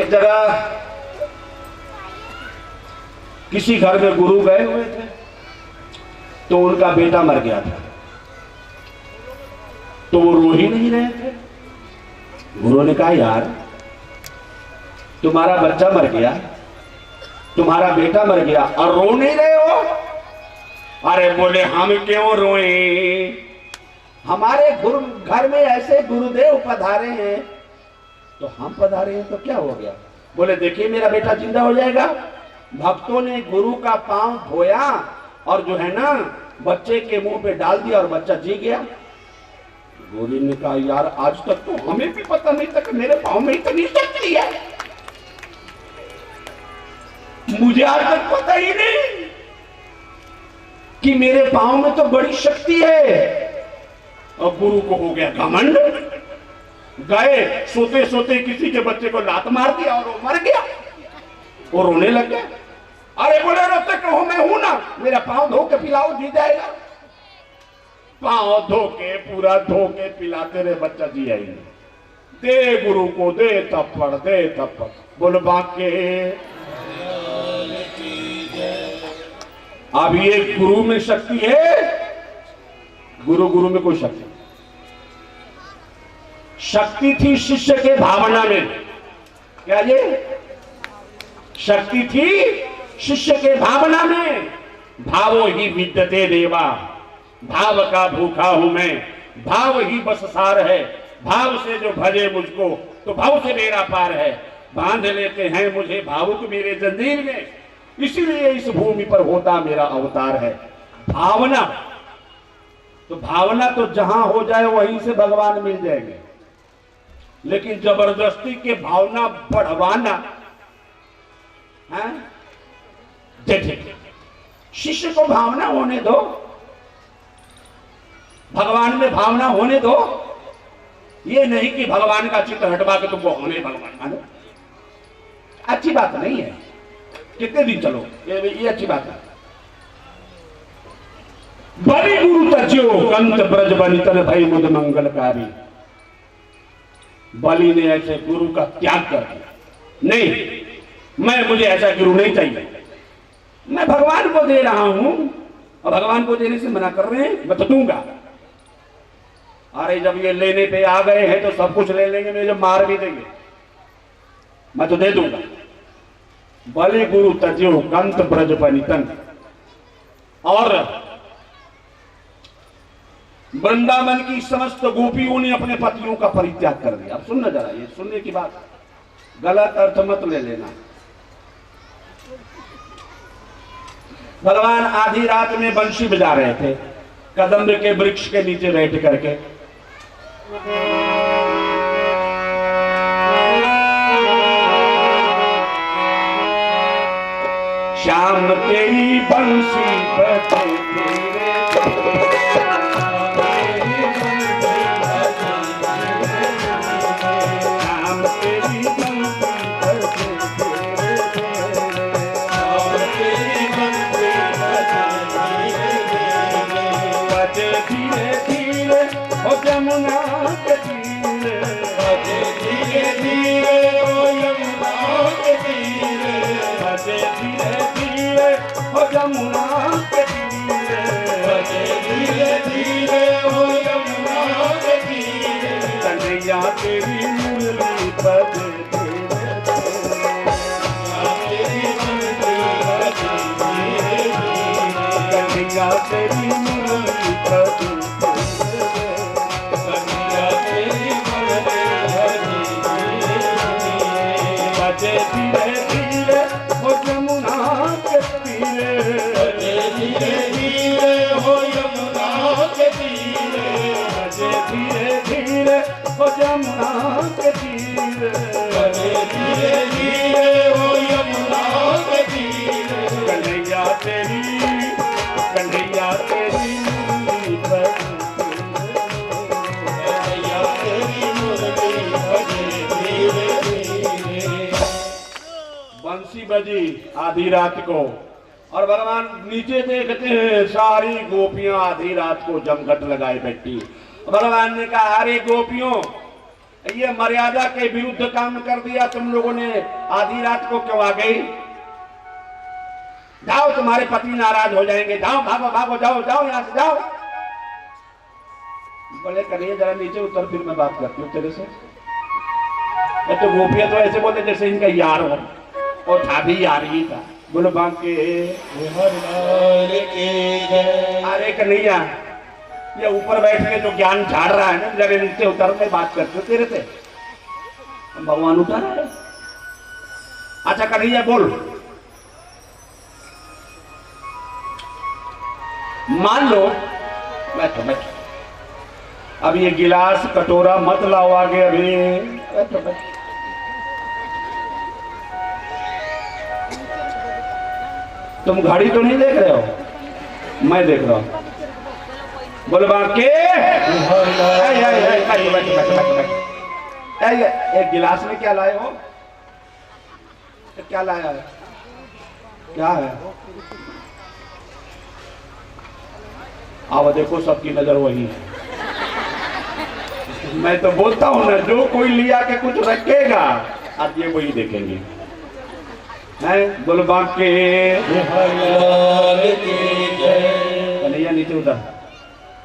एक जगह किसी घर में गुरु गए हुए थे, तो उनका बेटा मर गया था, तो वो रो ही नहीं रहे थे। गुरु ने कहा, यार तुम्हारा बच्चा मर गया, तुम्हारा बेटा मर गया और रो नहीं रहे हो? अरे बोले, हम क्यों रोए, हमारे घर में ऐसे गुरुदेव पधारे हैं, तो हम पधारे हैं तो क्या हो गया? बोले, देखिए मेरा बेटा जिंदा हो जाएगा। भक्तों ने गुरु का पांव धोया और जो है ना बच्चे के मुंह पे डाल दिया और बच्चा जी गया। गुरु ने कहा, यार आज तक तो हमें भी पता नहीं था कि मेरे पांव में इतनी शक्ति है, मुझे आज तक पता ही नहीं कि मेरे पांव में तो बड़ी शक्ति है। और गुरु को हो गया घमंड, गए सोते सोते किसी के बच्चे को लात मार दिया और वो मर गया। वो रोने लग गया। अरे बोले, रोते कहो, मैं हूं ना, मेरा पांव धो के पिलाओ, जी जाएगा। पांव धो के पूरा धो के पिलाते रहे, बच्चा जी आई नहीं। दे गुरु को दे थप्पड़, दे थप्पड़, बोल बाके। अब ये गुरु में शक्ति है, गुरु में कोई शक्ति, शक्ति थी शिष्य के भावना में। क्या ये शक्ति थी? शिष्य के भावना में। भावो ही विद्यते देवा, भाव का भूखा हूं मैं, भाव ही बस सार है, भाव से जो भजे मुझको तो भाव से मेरा पार है। बांध लेते हैं मुझे भावुक मेरे जंजीर में, इसीलिए इस भूमि पर होता मेरा अवतार है। भावना तो भावना तो जहां हो जाए वहीं से भगवान मिल जाएंगे, लेकिन जबरदस्ती के भावना बढ़वाना है। देखिए, शिष्य को भावना होने दो, भगवान में भावना होने दो। ये नहीं कि भगवान का चित्र हटवा के तुमको होने भगवान मानो, अच्छी बात नहीं है। कितने दिन चलो, ये अच्छी बात है। बलि गुरु तज्यो कंत ब्रज बनितन भई मुद मंगलकारी। बलि ने ऐसे गुरु का त्याग कर दिया। नहीं, मुझे ऐसा गुरु नहीं चाहिए, मैं भगवान को दे रहा हूं और भगवान को देने से मना कर रहे हैं, मैं तो दूंगा। अरे जब ये लेने पे आ गए हैं तो सब कुछ ले लेंगे, मुझे मार भी देंगे, मैं तो दे दूंगा। बलि गुरु तज्यो कंत ब्रज बनितन। और वृंदावन की समस्त गोपियों ने अपने पतियों का परित्याग कर दिया। अब सुनना जरा, ये सुनने की बात, गलत अर्थ मत ले लेना। भगवान आधी रात में बंशी बजा रहे थे, कदम्ब के वृक्ष के नीचे बैठ करके। श्याम तेरी बंसी बजे तेरे, यमुना के तीरे, बजे धीरे धीरे ओ यमुना के तीरे, बजे धीरे धीरे ओ यमुना के तीरे, बजे धीरे धीरे ओ यमुना के तीरे। कन्हैया तेरी मुरली बजे धीरे धीरे, कन्हैया तेरी मुरली बजे धीरे धीरे हो यमुना के तीरे, बजे धीरे धीरे हो यमुना के तीरे, बजे धीरे धीरे हो यमुना के तीरे, बजे धीरे धीरे हो यमुना के तीरे। कन्हैया तेरी मुरली बजे, कन्हैया तेरी मुरली बजे धीरे धीरे। बंसी बजी आधी रात को और भगवान नीचे देखते हैं सारी गोपियां आधी रात को जमघट लगाए बैठी। भगवान ने कहा, अरे गोपियों, ये मर्यादा के विरुद्ध काम कर दिया तुम लोगों ने। आधी रात को क्यों आ गई? जाओ, तुम्हारे पति नाराज हो जाएंगे। जाओ, भागो भागो, जाओ जाओ, यहां से जाओ। बोले कन्हैया जरा नीचे उतर, फिर मैं बात करती हूँ तेरे से। तो गोपियां तो ऐसे बोले जैसे इनका यार हो, और था भी यार ही था। बोलो बांके अरे कन्हैया, ये ऊपर बैठ के जो ज्ञान झाड़ रहा है ना, जरा नीचे उतर, मैं बात करती हूँ तेरे से। भगवान उतर रहा है। अच्छा कन्हैया बोल, मान लो बैठो बैठो, अब ये गिलास कटोरा मत लाओ आगे, अभी बैठो बैठो। तुम घड़ी तो नहीं देख रहे हो, मैं देख रहा हूं। बोलो बाके एक गिलास में क्या लाए हो? क्या लाया है? क्या है? आओ देखो, सबकी नजर वही है। मैं तो बोलता हूं ना, जो कोई लिया के कुछ रखेगा अब ये वही देखेंगे। हैं? बोलो बाके कन्हैया नीचे उतर,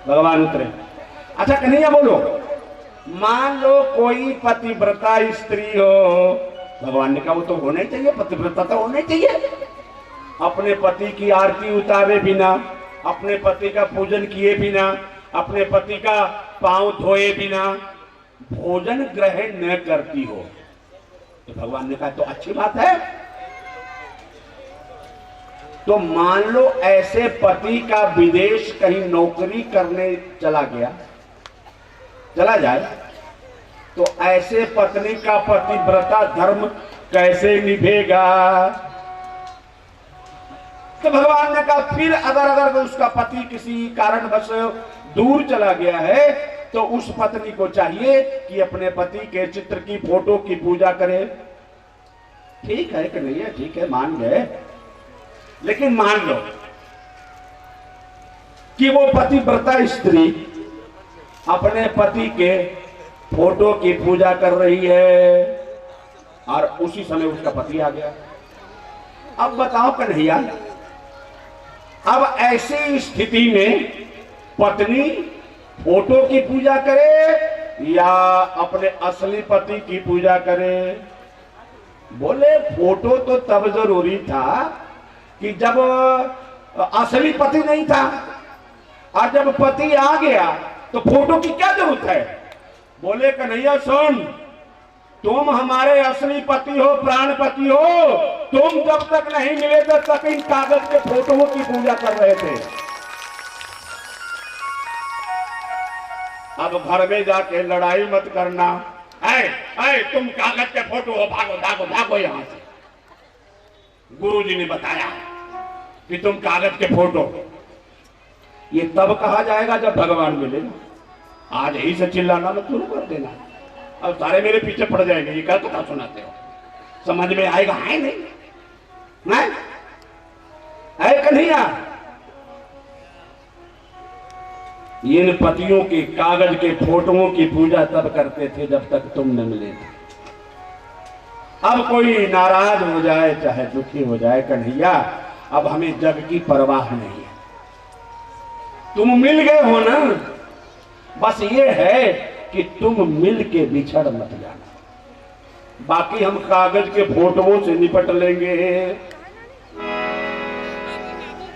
भगवान उतरे। अच्छा कन्हैया बोलो, मान लो कोई पतिव्रता स्त्री हो। भगवान ने कहा वो तो होना ही चाहिए, पतिव्रता तो होना ही चाहिए। अपने पति की आरती उतारे बिना, अपने पति का पूजन किए बिना, अपने पति का पांव धोए बिना भोजन ग्रहण न करती हो, तो भगवान ने कहा तो अच्छी बात है। तो मान लो ऐसे पति का विदेश कहीं नौकरी करने चला जाए, तो ऐसे पत्नी का पतिव्रता धर्म कैसे निभेगा? तो भगवान ने कहा फिर अगर उसका पति किसी कारणवश दूर चला गया है, तो उस पत्नी को चाहिए कि अपने पति के चित्र की, फोटो की पूजा करे। ठीक है कन्हैया, ठीक है, मान गए। लेकिन मान लो कि वो पतिव्रता स्त्री अपने पति के फोटो की पूजा कर रही है और उसी समय उसका पति आ गया। अब बताओ कन्हैया, अब ऐसी स्थिति में पत्नी फोटो की पूजा करे या अपने असली पति की पूजा करे? बोले फोटो तो तब जरूरी था कि जब असली पति नहीं था, और जब पति आ गया तो फोटो की क्या जरूरत है? बोले कन्हैया सुन, तुम हमारे असली पति हो, प्राण पति हो। तुम जब तक नहीं मिले तब तक इन कागज के फोटोओं की पूजा कर रहे थे। अब घर में जाके लड़ाई मत करना। तुम कागज के फोटो हो, भागो भागो भागो यहां से। गुरुजी ने बताया कि तुम कागज के फोटो, ये तब कहा जाएगा जब भगवान मिलेगा। आज ही से चिल्लाना मत शुरू कर देना, अब सारे मेरे पीछे पड़ जाएंगे। ये क्या कथा सुनाते हो, समझ में आएगा? है नहीं है कन्हैया? इन पतियों के कागज के फोटोओं की पूजा तब करते थे जब तक तुम न मिले थे। अब कोई नाराज हो जाए चाहे दुखी हो जाए कन्हैया, अब हमें जग की परवाह नहीं है। तुम मिल गए हो ना, बस ये है कि तुम मिल के बिछड़ मत जाना। बाकी हम कागज के फोटोओं से निपट लेंगे।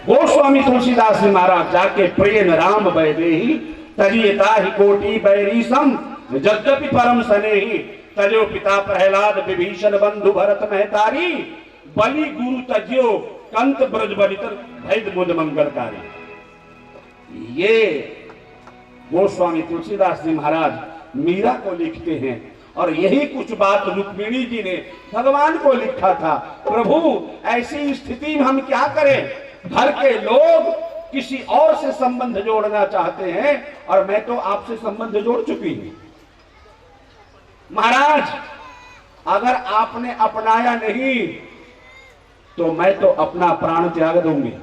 गोस्वामी तुलसीदास जी महाराज जाके प्रेम राम बैदेही तजियता ही कोटि बैरी सम यद्यपि परम सनेही तजो पिता प्रहलाद विभीषण बंधु भरत महतारी बलि गुरु तज्यो कंत ब्रज बलितर भैद मुद मंगलकारी। ये गोस्वामी तुलसीदास जी महाराज मीरा को लिखते हैं, और यही कुछ बात रुक्मिणी जी ने भगवान को लिखा था। प्रभु ऐसी स्थिति में हम क्या करें? घर के लोग किसी और से संबंध जोड़ना चाहते हैं और मैं तो आपसे संबंध जोड़ चुकी हूं। महाराज अगर आपने अपनाया नहीं तो मैं तो अपना प्राण त्याग दूंगी।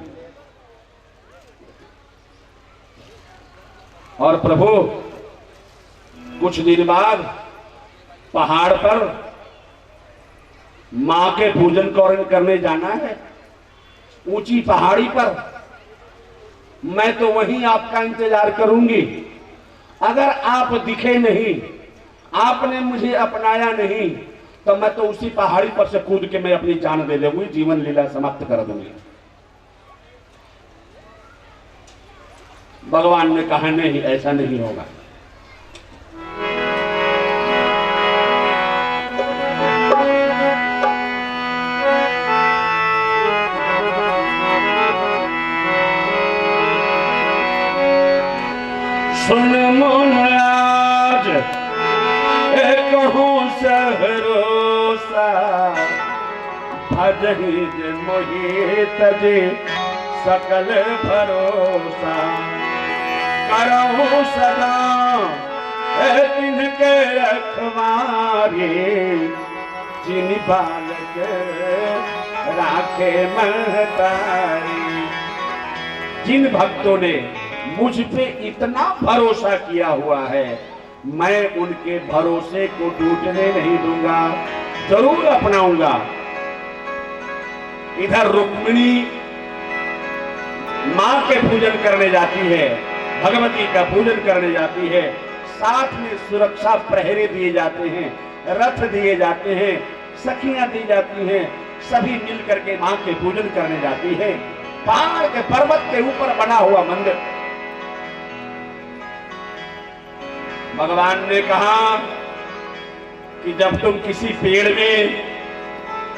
और प्रभु कुछ दिन बाद पहाड़ पर मां के पूजन करने जाना है, ऊंची पहाड़ी पर। मैं तो वहीं आपका इंतजार करूंगी। अगर आप दिखे नहीं, आपने मुझे अपनाया नहीं, तो मैं तो उसी पहाड़ी पर से कूद के मैं अपनी जान दे दूंगी, जीवन लीला समाप्त कर दूंगी। भगवान ने कहा नहीं, ऐसा नहीं होगा। सुन मन आज कहूँ सहरोसा, भजहि जे मोहि तजे सकल भरोसा। करहु सदा तिनके रखवारे, जिन बालक राखे महतारी। जिन भक्तों ने मुझ पे इतना भरोसा किया हुआ है, मैं उनके भरोसे को टूटने नहीं दूंगा, जरूर अपनाऊंगा। इधर रुक्मिणी मां के पूजन करने जाती है, भगवती का पूजन करने जाती है। साथ में सुरक्षा प्रहरी दिए जाते हैं, रथ दिए जाते हैं, सखियां दी जाती हैं। सभी मिल करके मां के पूजन करने जाती है। पहाड़ के पर्वत के ऊपर बना हुआ मंदिर। भगवान ने कहा कि जब तुम किसी पेड़ में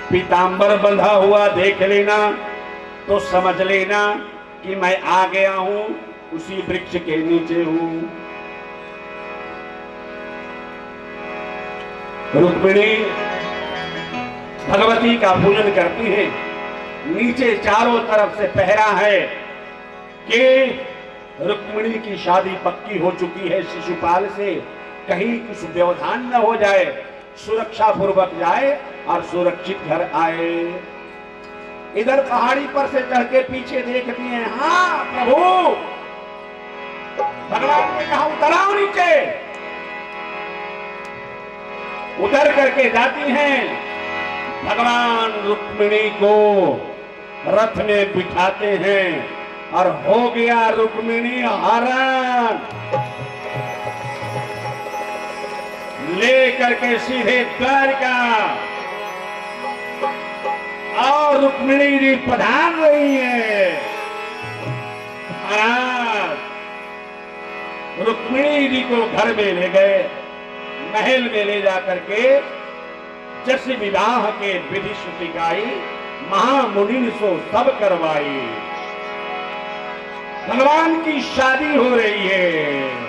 पीतांबर बंधा हुआ देख लेना, तो समझ लेना कि मैं आ गया हूं, उसी वृक्ष के नीचे हूं। रुक्मिणी भगवती का पूजन करती है। नीचे चारों तरफ से पहरा है कि रुक्मिणी की शादी पक्की हो चुकी है शिशुपाल से, कहीं कुछ व्यवधान न हो जाए, सुरक्षा पूर्वक जाए और सुरक्षित घर आए। इधर पहाड़ी पर से चढ़ के पीछे देखती हैं, हाँ प्रभु, भगवान ने कहा उतराओ नीचे। उतर करके जाती हैं, भगवान रुक्मिणी को रथ में बिठाते हैं और हो गया रुक्मिणी हरण। ले करके सीधे द्वारका, और रुक्मिणी जी पधार रही है। महाराज रुक्मिणी जी को घर में ले गए, महल में ले जाकर के जस विवाह के विधि श्रुति गाई, महामुनि सो सब करवाई। भगवान की शादी हो रही है।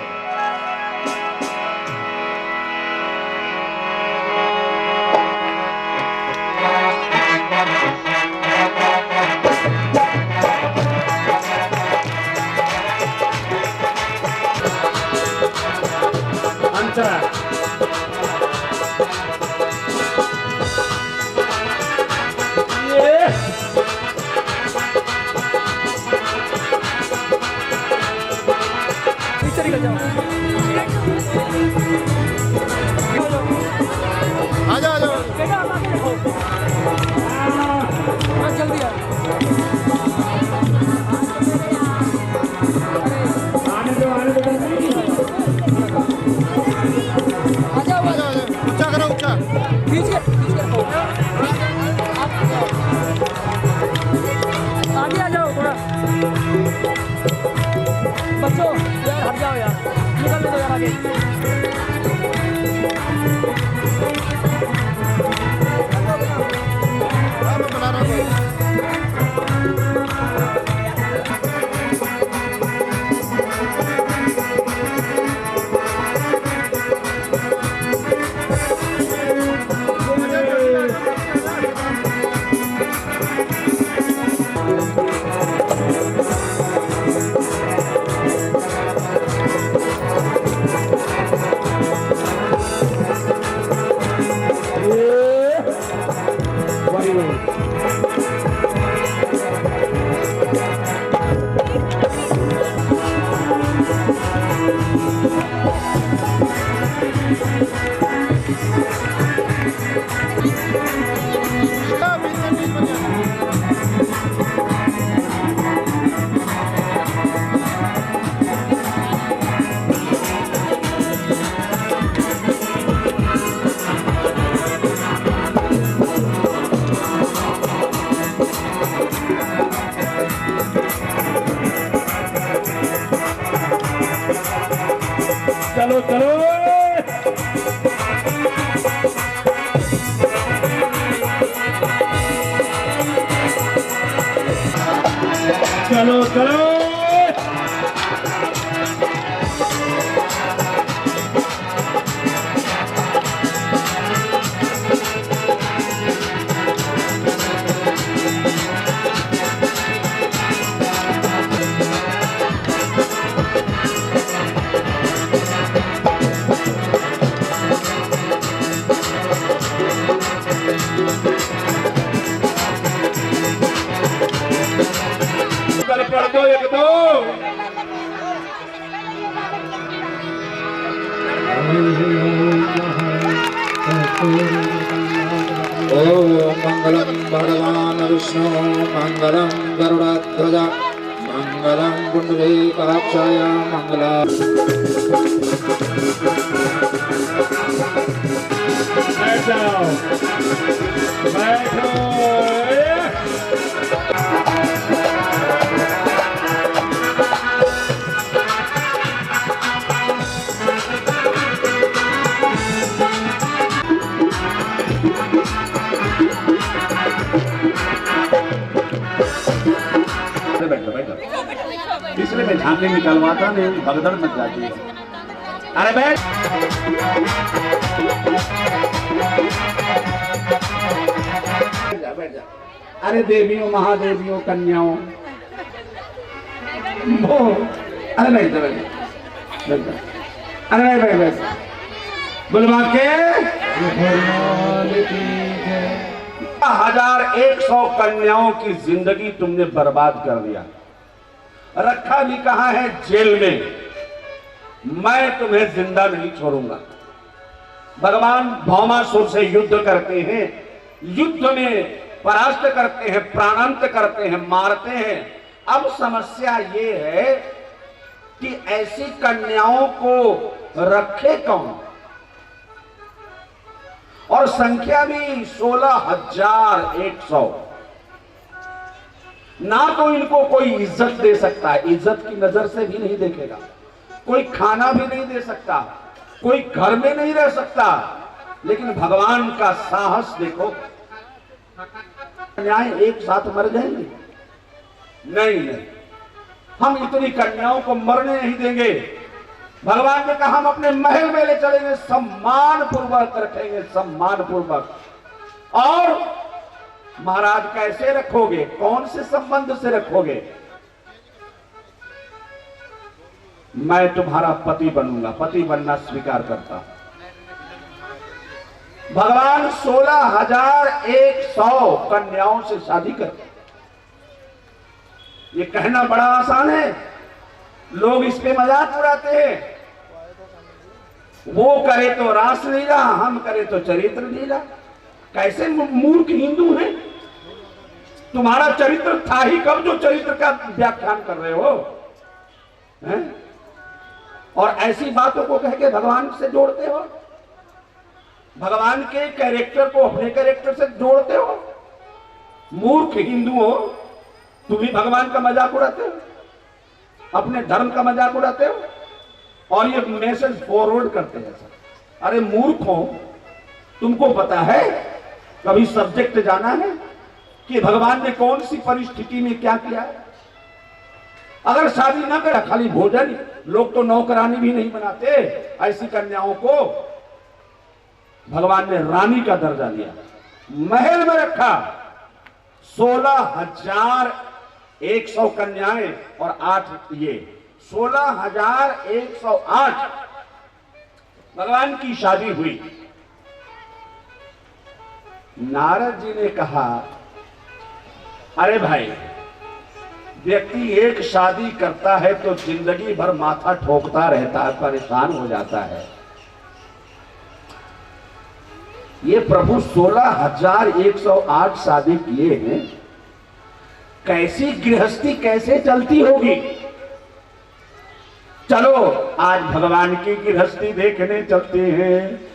अंतरा आ जाओ जल्दी ऊंचा करो, ऊंचा खींच के आगे आ जाओ थोड़ा। बच्चों यार हट जाओ यार, निकलने दो यार आगे। बना रहा हूँ। चलो चलो चलो चलो पढ़ दो एक दो ओम मंगलम भगवान विष्णु मंगलम गरुड़ध्वज मंगलम पुंडरीकाक्षाय मंगलम। बैठ जाओ बैठो इसलिए मैं झांकी निकलवाता नहीं भगदड़ मच जाती है। अरे बैठ बैठ जा। अरे देवियों महादेवियों कन्याओं अरे बैठ जा बैठ जा अरे बैठ बैठ बुलवा के 1100 कन्याओं की जिंदगी तुमने बर्बाद कर दिया। रखा भी कहां है जेल में। मैं तुम्हें जिंदा नहीं छोड़ूंगा। भगवान भौमासुर से युद्ध करते हैं, युद्ध में परास्त करते हैं, प्राणांत करते हैं, मारते हैं। अब समस्या ये है कि ऐसी कन्याओं को रखे कौन, और संख्या भी 16,100। ना तो इनको कोई इज्जत दे सकता है, इज्जत की नजर से भी नहीं देखेगा, कोई खाना भी नहीं दे सकता, कोई घर में नहीं रह सकता। लेकिन भगवान का साहस देखो, कन्याएं एक साथ मर जाएंगी? नहीं नहीं, हम इतनी कन्याओं को मरने नहीं देंगे। भगवान ने कहा हम अपने महल में ले चलेंगे, सम्मान पूर्वक रखेंगे, सम्मान पूर्वक। और महाराज कैसे रखोगे, कौन से संबंध से रखोगे? मैं तुम्हारा पति बनूंगा, पति बनना स्वीकार करता हूं। भगवान 16,100 कन्याओं से शादी करते। ये कहना बड़ा आसान है, लोग इस पे मजाक उड़ाते हैं। वो करे तो रास लीला, हम करे तो चरित्र लीला। कैसे मूर्ख हिंदू हैं? तुम्हारा चरित्र था ही कब जो चरित्र का व्याख्यान कर रहे हो हैं? और ऐसी बातों को कह के भगवान से जोड़ते हो, भगवान के कैरेक्टर को अपने कैरेक्टर से जोड़ते हो। मूर्ख हिंदू हो, तुम ही भगवान का मजाक उड़ाते हो, अपने धर्म का मजाक उड़ाते हो, और ये मैसेज फॉरवर्ड करते हैं सर। अरे मूर्ख हो, तुमको पता है कभी सब्जेक्ट जाना है कि भगवान ने कौन सी परिस्थिति में क्या किया? अगर शादी ना करा, खाली भोजन, लोग तो नौकरानी भी नहीं बनाते, ऐसी कन्याओं को भगवान ने रानी का दर्जा दिया, महल में रखा। 16,100 कन्याएं और 8 ये 16,108 भगवान की शादी हुई। नारद जी ने कहा, अरे भाई, व्यक्ति एक शादी करता है तो जिंदगी भर माथा ठोकता रहता है, परेशान हो जाता है। ये प्रभु 16,108 शादी किए हैं, कैसी गृहस्थी कैसे चलती होगी? चलो आज भगवान की गृहस्थी देखने चलते हैं।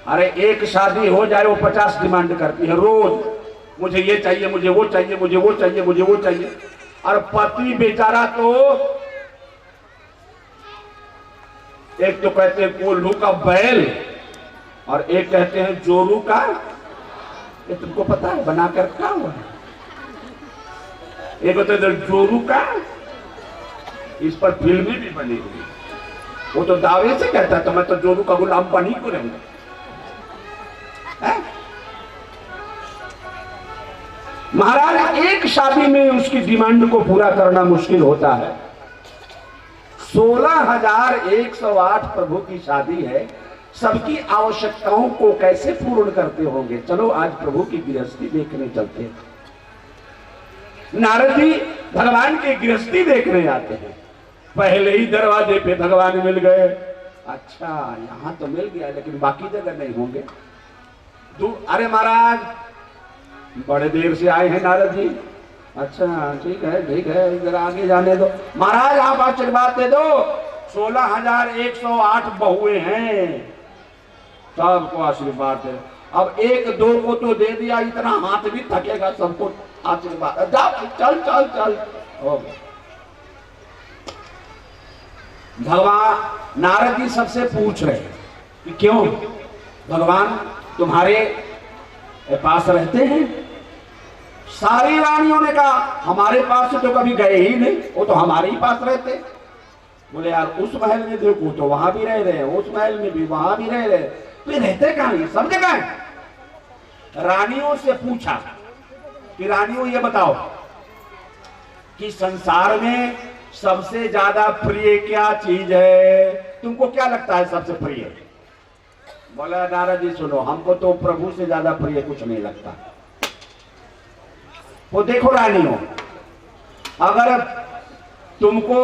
अरे एक शादी हो जाए वो 50 डिमांड करती है रोज, मुझे ये चाहिए, मुझे वो चाहिए, मुझे वो चाहिए, मुझे वो चाहिए। और पति बेचारा तो एक तो कहते हैं कोल्हू का बैल और एक कहते हैं जोरू का। ये तुमको पता है बना कर क्या हुआ है? एक कहते हैं जोरू का, इस पर फिल्में भी बनी हुई। वो तो दावे से कहता था मैं तो जोरू का गुलाम बनी को रहूंगा। महाराज एक शादी में उसकी डिमांड को पूरा करना मुश्किल होता है। 16,108 प्रभु की शादी है, सबकी आवश्यकताओं को कैसे पूर्ण करते होंगे। चलो आज प्रभु की गृहस्थी देखने चलते हैं। नारद जी भगवान की गृहस्थी देखने आते हैं। पहले ही दरवाजे पे भगवान मिल गए। अच्छा यहां तो मिल गया लेकिन बाकी जगह नहीं होंगे। अरे महाराज बड़े देर से आए हैं नारद जी। अच्छा ठीक है इधर आगे जाने दो। महाराज आप आशीर्वाद दे दो। 16,108 बहुएं हैं, सबको आशीर्वाद दे। अब एक दो को तो दे दिया, इतना हाथ भी थकेगा सबको आशीर्वाद। जाओ चल चल चल। भगवान नारद जी सबसे पूछ रहे कि क्यों भगवान तुम्हारे पास रहते हैं? सारी रानियों ने कहा हमारे पास से तो कभी गए ही नहीं, वो तो हमारे ही पास रहते। बोले यार उस महल में देखो तो वहां भी रह रहे हैं, उस महल में भी वहां भी रह रहे, तो ये रहते कहां? ये सब जगह है। रानियों से पूछा कि रानियों ये बताओ कि संसार में सबसे ज्यादा प्रिय क्या चीज है? तुमको क्या लगता है सबसे प्रिय? बोला नारद जी सुनो, हमको तो प्रभु से ज्यादा प्रिय कुछ नहीं लगता। वो देखो रानियों, अगर तुमको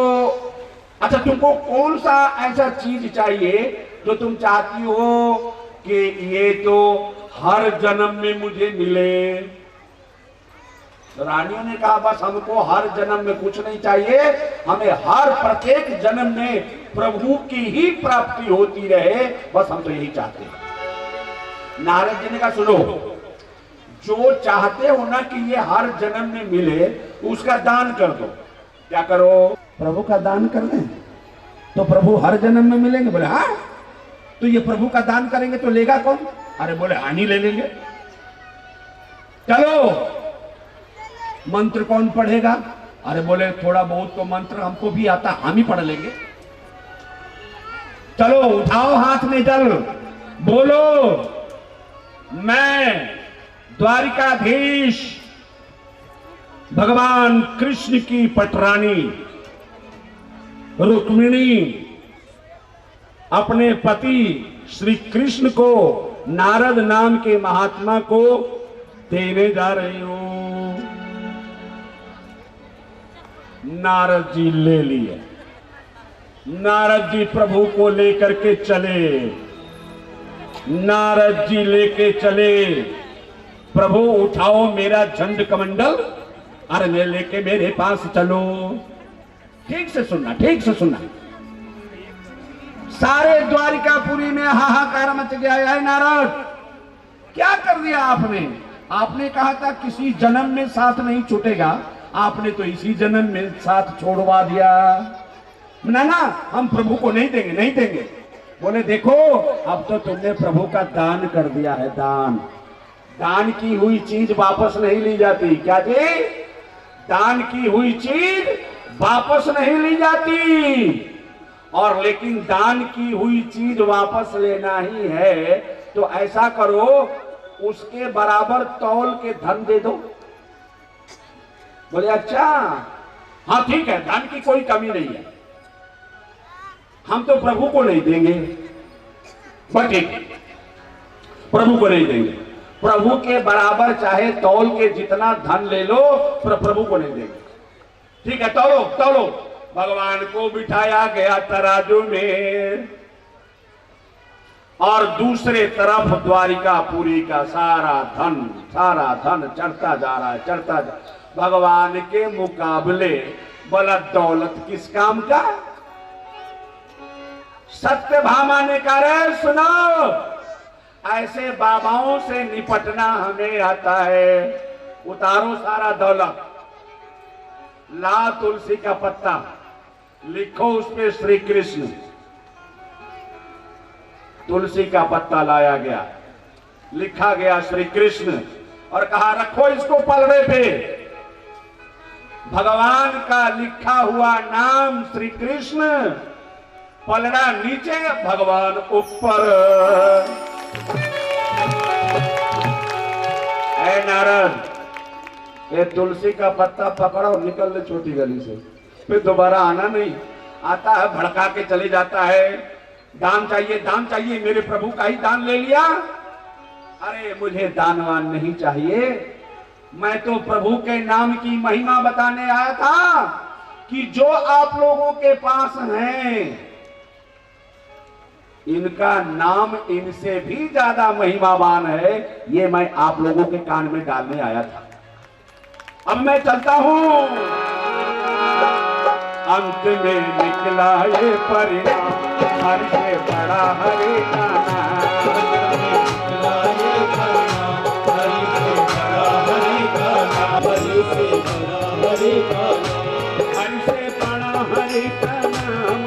अच्छा तुमको कौन सा ऐसा चीज चाहिए जो तुम चाहती हो कि ये तो हर जन्म में मुझे मिले? तो रानियों ने कहा बस हमको हर जन्म में कुछ नहीं चाहिए, हमें हर प्रत्येक जन्म में प्रभु की ही प्राप्ति होती रहे, बस हम तो यही चाहते हैं। नारद जी ने कहा सुनो, जो चाहते हो ना कि ये हर जन्म में मिले उसका दान कर दो। क्या करो? प्रभु का दान कर दें तो प्रभु हर जन्म में मिलेंगे। बोले हाँ, तो ये प्रभु का दान करेंगे तो लेगा कौन? अरे बोले हानि ले लेंगे। चलो मंत्र कौन पढ़ेगा? अरे बोले थोड़ा बहुत तो मंत्र हमको भी आता, हम ही पढ़ लेंगे। चलो उठाओ हाथ में जल, बोलो मैं द्वारिकाधीश भगवान कृष्ण की पटरानी रुक्मिणी अपने पति श्री कृष्ण को नारद नाम के महात्मा को देने जा रही हूं। नारद जी ले लिए। नारद जी प्रभु को लेकर के चले। नारद जी लेके चले। प्रभु उठाओ मेरा झंड कमंडल, अरे मैं लेके मेरे पास चलो। ठीक से सुनना, ठीक से सुनना। सारे द्वारिकापुरी में हाहाकार मच गया है। नारद क्या कर दिया आपने? आपने कहा था किसी जन्म में साथ नहीं छूटेगा, आपने तो इसी जन्म में साथ छोड़वा दिया। ना ना हम प्रभु को नहीं देंगे, नहीं देंगे। बोले देखो अब तो तुमने प्रभु का दान कर दिया है। दान दान की हुई चीज वापस नहीं ली जाती। क्या जी? दान की हुई चीज वापस नहीं ली जाती। और लेकिन दान की हुई चीज वापस लेना ही है तो ऐसा करो, उसके बराबर तौल के धन दे दो। बोले अच्छा हाँ ठीक है, धन की कोई कमी नहीं है, हम तो प्रभु को नहीं देंगे। बस ठीक, प्रभु को नहीं देंगे। प्रभु के बराबर चाहे तौल के जितना धन ले लो, प्रभु को नहीं देंगे। ठीक है तौलो तौलो। भगवान को बिठाया गया तराजू में और दूसरे तरफ द्वारिकापुरी का सारा धन चढ़ता जा रहा है, चढ़ता जा। भगवान के मुकाबले बला दौलत किस काम का? सत्यभामा ने कहा सुनो, ऐसे बाबाओं से निपटना हमें आता है। उतारो सारा दौलत, ला तुलसी का पत्ता, लिखो उस पे श्री कृष्ण, तुलसी का पत्ता लाया गया, लिखा गया श्री कृष्ण, और कहा रखो इसको पलड़े पे। भगवान का लिखा हुआ नाम श्री कृष्ण, पलड़ा नीचे, भगवान ऊपर। ऐ नारद, ये तुलसी का पत्ता पकड़ो, निकल ले छोटी गली से, फिर दोबारा आना नहीं। आता है भड़का के चले जाता है, दान चाहिए दान चाहिए, मेरे प्रभु का ही दान ले लिया। अरे मुझे दानवान नहीं चाहिए, मैं तो प्रभु के नाम की महिमा बताने आया था कि जो आप लोगों के पास हैं, इनका नाम इनसे भी ज्यादा महिमावान है, ये मैं आप लोगों के कान में डालने आया था। अब मैं चलता हूं। अंत में निकला ये परिणाम, हरि से बड़ा हरि का नाम, हरि से बड़ा हरि का नाम, हरि से बड़ा हरि का नाम, हरि से बड़ा हरि का नाम,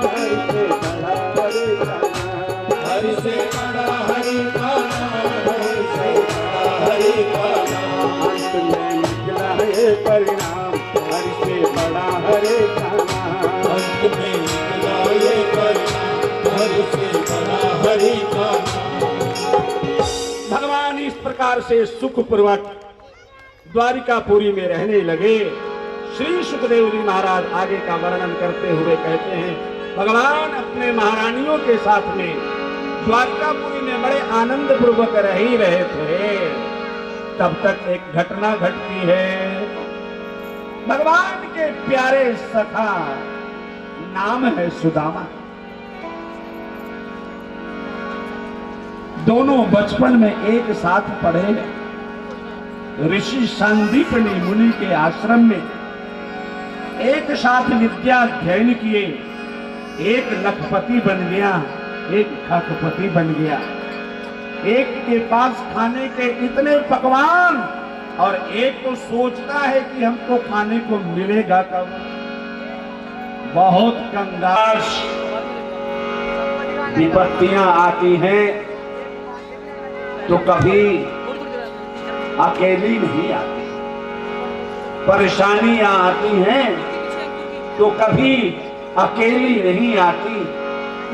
हरि से बड़ा हरि का नाम, हरि से बड़ा हरि का नाम। अंत में निकला ये परिणाम, हरि से बड़ा हरि का नाम, अंत में निकला ये परिणाम, हरि से बड़ा हरि का नाम। भगवान इस प्रकार से सुखपूर्वक द्वारिकापुरी में रहने लगे। श्री सुखदेव जी महाराज आगे का वर्णन करते हुए कहते हैं, भगवान अपने महारानियों के साथ में द्वारिकापुरी में बड़े आनंद पूर्वक रह ही रहे थे। तब तक एक घटना घटती है। भगवान के प्यारे सखा, नाम है सुदामा, दोनों बचपन में एक साथ पढ़े, ऋषि सांदीपनी मुनि के आश्रम में एक साथ विद्या अध्ययन किए। एक लखपति बन गया, एक खखपति बन गया। एक के पास खाने के इतने पकवान, और एक तो सोचता है कि हमको खाने को मिलेगा कब। बहुत कंगाल विपत्तियां आती हैं तो कभी अकेली नहीं आती, परेशानियां आती हैं तो कभी अकेली नहीं आती,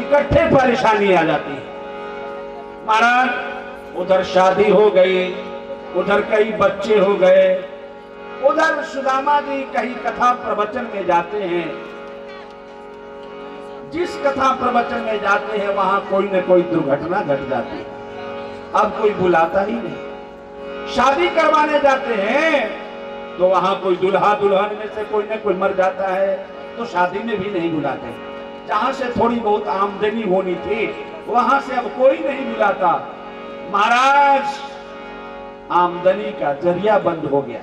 इकट्ठे परेशानी आ जाती है। महाराज उधर शादी हो गई, उधर कई बच्चे हो गए, उधर सुदामा जी कहीं कथा प्रवचन में जाते हैं। जिस कथा प्रवचन में जाते हैं वहां कोई न कोई दुर्घटना घट जाती है। अब कोई बुलाता ही नहीं। शादी करवाने जाते हैं तो वहां कोई दुल्हा दुल्हन में से कोई न कोई मर जाता है, तो शादी में भी नहीं बुलाते। जहां से थोड़ी बहुत आमदनी होनी थी वहां से अब कोई नहीं बुलाता। महाराज आमदनी का जरिया बंद हो गया,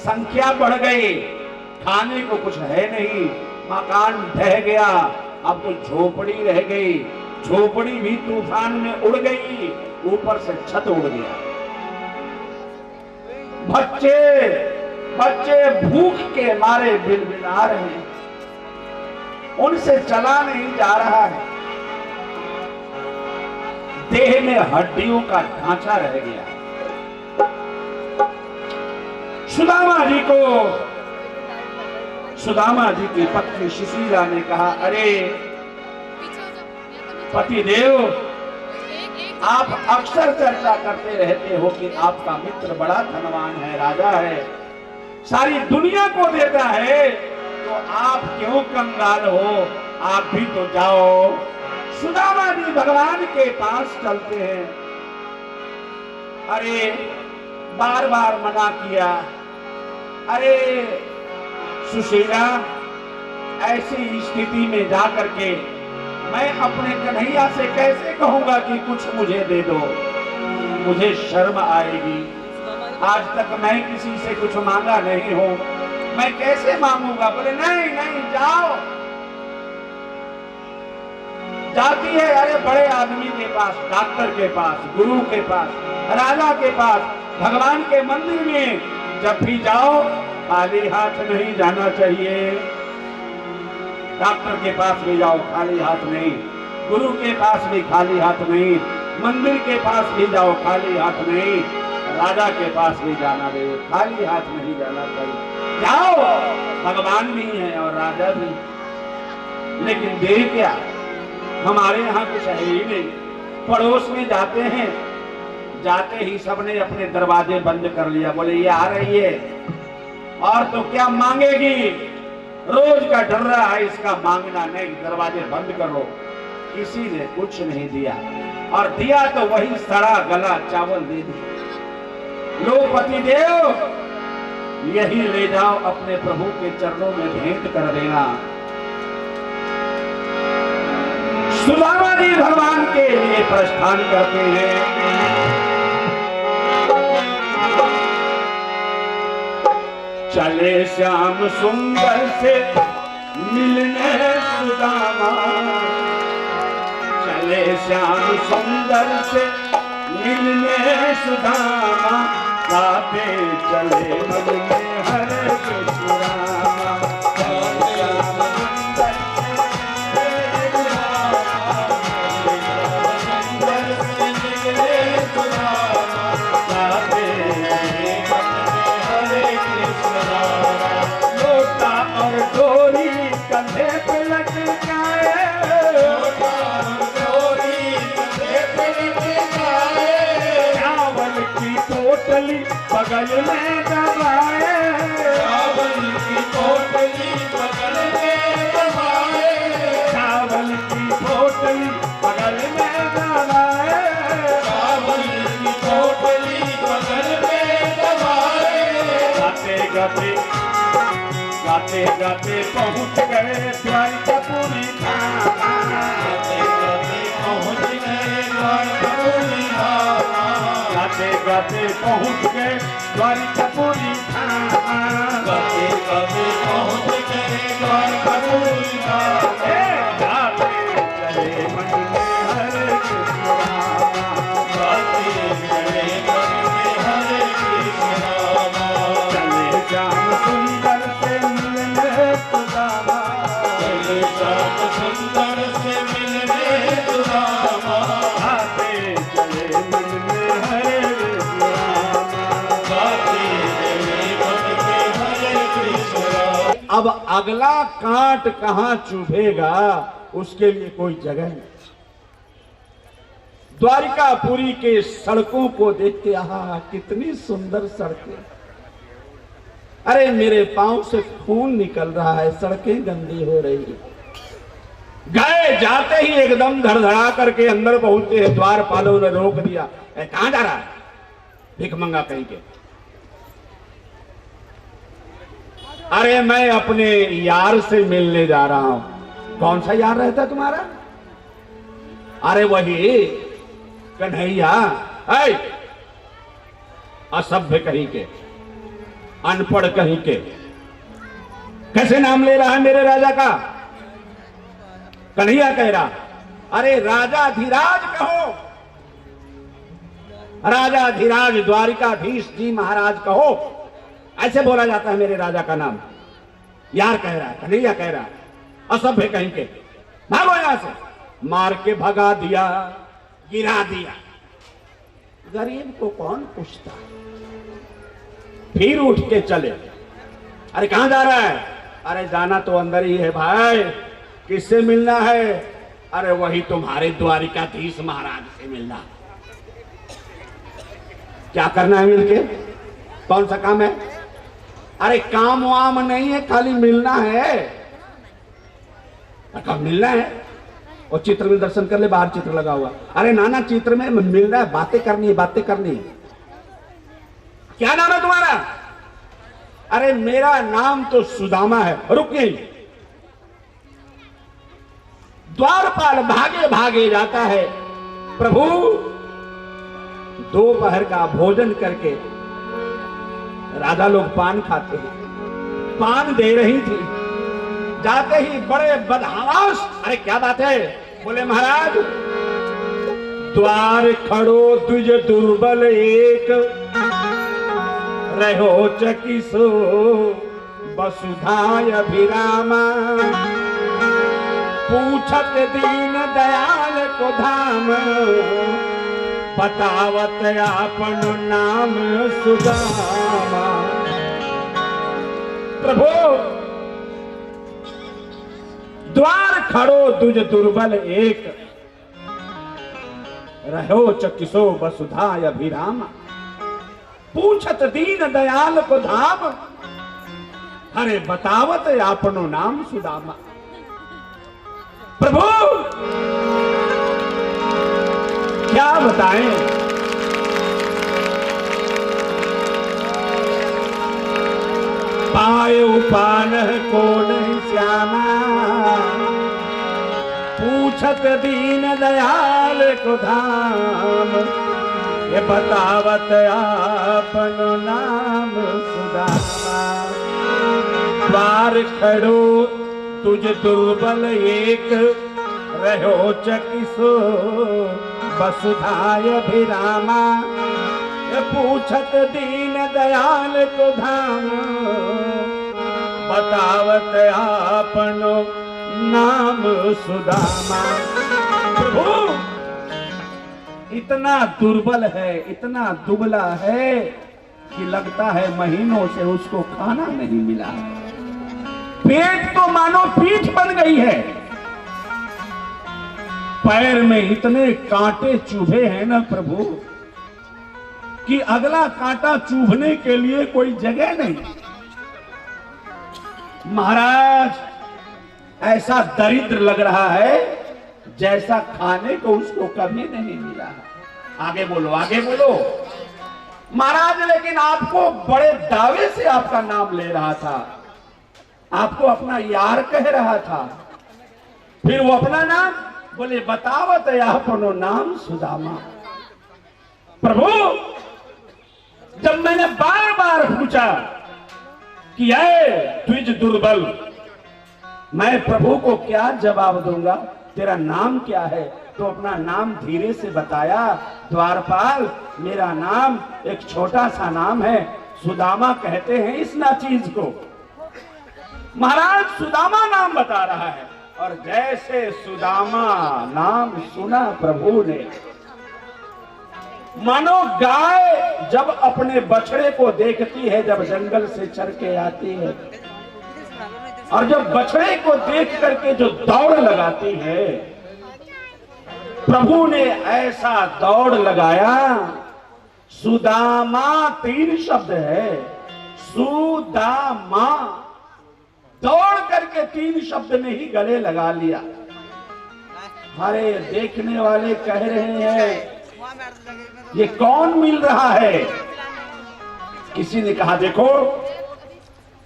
संख्या बढ़ गई, खाने को कुछ है नहीं, मकान ढह गया, अब तो झोपड़ी रह गई। झोपड़ी भी तूफान में उड़ गई, ऊपर से छत उड़ गया। बच्चे बच्चे भूख के मारे बिलबिला रहे हैं, उनसे चला नहीं जा रहा है। देह में हड्डियों का ढांचा रह गया। सुदामा जी की पत्नी सुशीला ने कहा, अरे पतिदेव, आप अक्सर चर्चा करते रहते हो कि आपका मित्र बड़ा धनवान है, राजा है, सारी दुनिया को देता है, तो आप क्यों कंगाल हो? आप भी तो जाओ। सुदामा जी भगवान के पास चलते हैं। अरे बार बार मना किया, अरे सुशीला, ऐसी स्थिति में जाकर के मैं अपने कन्हैया से कैसे कहूंगा कि कुछ मुझे दे दो, मुझे शर्म आएगी। आज तक मैं किसी से कुछ मांगा नहीं हूं, मैं कैसे मांगूंगा? बोले नहीं नहीं, जाओ। जाती है, अरे बड़े आदमी के पास, डॉक्टर के पास, गुरु के पास, राजा के पास, भगवान के मंदिर में जब भी जाओ खाली हाथ नहीं जाना चाहिए। डॉक्टर के पास भी जाओ खाली हाथ नहीं, गुरु के पास भी खाली हाथ नहीं, मंदिर के पास भी जाओ खाली हाथ नहीं, राजा के पास भी जाना दे खाली हाथ नहीं जाना चाहिए। जाओ, भगवान भी है और राजा भी, लेकिन देर क्या, हमारे यहाँ कुछ है ही नहीं। पड़ोस में जाते हैं, जाते ही सबने अपने दरवाजे बंद कर लिया, बोले ये आ रही है और तो क्या मांगेगी, रोज का डर रहा है इसका मांगना नहीं, दरवाजे बंद करो। किसी ने कुछ नहीं दिया, और दिया तो वही सड़ा गला चावल दे दिया। लो पतिदेव, यही ले जाओ अपने प्रभु के चरणों में भेंट कर देना। सुदामा जी भगवान के लिए प्रस्थान करते हैं। चले श्याम सुंदर से मिलने सुदामा, चले श्याम सुंदर से मिलने सुदामा, गाते चले मन में हरे कृष्ण रामा। लोटा और डोरी कंधे पे लटकाए, चावल की पोटली बगल में दबाए, चावल की पोटली बगल में दबाए, चावल की पोटली बगल में दबाए, चावल की पोटली बगल में दबाए। गाते गाते गाते गाते पहुंच गए द्वारिकापुरी धाम, गाते गाते पहुंच गए द्वारिकापुरी धाम, गाते गाते पहुंच गए द्वारिकापुरी धाम, गाते गाते पहुंच गए द्वारिकापुरी धाम। गाते चले मन में हरे कृष्ण रामा, गाते चले मन में हरे कृष्ण रामा। चले श्याम सुंदर से मिलने सुदामा, चले श्याम सुंदर से मिलने सुदामा, गाते चले मन में हरे कृष्ण रामा, गाते चले मन में हरे कृष्ण रामा। अब अगला कांट कहां चुभेगा उसके लिए कोई जगह नहीं। द्वारिकापुरी के सड़कों को देखते, आहा कितनी सुंदर सड़कें, अरे मेरे पांव से खून निकल रहा है, सड़कें गंदी हो रही है। गए जाते ही एकदम धड़धड़ा करके अंदर पहुंचते हैं, द्वारपालों ने रोक दिया, कहां जा रहा है, भिख मंगा कहीं के। अरे मैं अपने यार से मिलने जा रहा हूं। कौन सा यार रहता तुम्हारा? अरे वही कन्हैया। असभ्य कहीं के, अनपढ़ कहीं के, कैसे नाम ले रहा है मेरे राजा का? कन्हैया कह रहा, अरे राजाधिराज कहो, राजाधिराज द्वारिकाधीश जी महाराज कहो, ऐसे बोला जाता है मेरे राजा का नाम। यार कह रहा है, कन्हैया कह रहा है, असभ्य कहीं के, भागो यहां से। मार के भगा दिया, गिरा दिया। गरीब को कौन पूछता? फिर उठ के चले। अरे कहां जा रहा है? अरे जाना तो अंदर ही है भाई। किससे मिलना है? अरे वही तुम्हारे द्वारिकाधीश महाराज से मिलना। क्या करना है मिलके? कौन सा काम है? अरे काम वाम नहीं है, खाली मिलना है। कब मिलना है? और चित्र में दर्शन कर ले, बाहर चित्र लगा हुआ। अरे नाना चित्र में मिलना है, बातें करनी है, बातें करनी है। क्या नाम है तुम्हारा? अरे मेरा नाम तो सुदामा है। रुकिए। द्वारपाल भागे भागे जाता है। प्रभु दोपहर का भोजन करके राजा लोग पान खाते हैं, पान दे रही थी। जाते ही बड़े बदहवास, अरे क्या बात है? बोले महाराज द्वार खड़ो तुझ दुर्बल एक, रहो चकिसो वसुधाय अभिरामा। पूछत दीन दयाल को धाम, बतावत आपन नाम सुदामा। प्रभु द्वार खड़ो दुज दुर्बल एक, रहो चकिसो वसुधा अभिरामा। पूछत दीन दयाल को धाम, हरे बतावत आपनो नाम सुदामा। प्रभु क्या बताएं, पाए उपान को नहीं श्यामा, पूछत दीन दयाल को धाम, ये बतावत आपनो नाम सुदामा। द्वार खड़ो तुझ दुर्बल एक, रहो चकिसो वसुधाय अभिरामा। पूछत दीन दयाल को धाम, बतावत आपनो नाम सुदामा। प्रभु इतना दुर्बल है, इतना दुबला है कि लगता है महीनों से उसको खाना नहीं मिला है। पेट तो मानो पीठ बन गई है, पैर में इतने कांटे चुभे हैं ना प्रभु कि अगला कांटा चुभने के लिए कोई जगह नहीं। महाराज ऐसा दरिद्र लग रहा है जैसा खाने को उसको कभी नहीं मिला है। आगे बोलो, आगे बोलो। महाराज लेकिन आपको बड़े दावे से आपका नाम ले रहा था, आपको अपना यार कह रहा था, फिर वो अपना नाम बोले बतावत आपनो नाम सुदामा। प्रभु जब मैंने बार बार पूछा कि ऐ द्विज दुर्बल, मैं प्रभु को क्या जवाब दूंगा, तेरा नाम क्या है, तो अपना नाम धीरे से बताया। द्वारपाल मेरा नाम एक छोटा सा नाम है, सुदामा कहते हैं इस ना चीज को। महाराज सुदामा नाम बता रहा है, और जैसे सुदामा नाम सुना प्रभु ने, मानो गाय जब अपने बछड़े को देखती है जब जंगल से चर के आती है, और जब बछड़े को देख करके जो दौड़ लगाती है, प्रभु ने ऐसा दौड़ लगाया। सुदामा 3 शब्द है, सुदामा दौड़ करके 3 शब्द में ही गले लगा लिया। अरे देखने वाले कह रहे हैं ये कौन मिल रहा है। किसी ने कहा देखो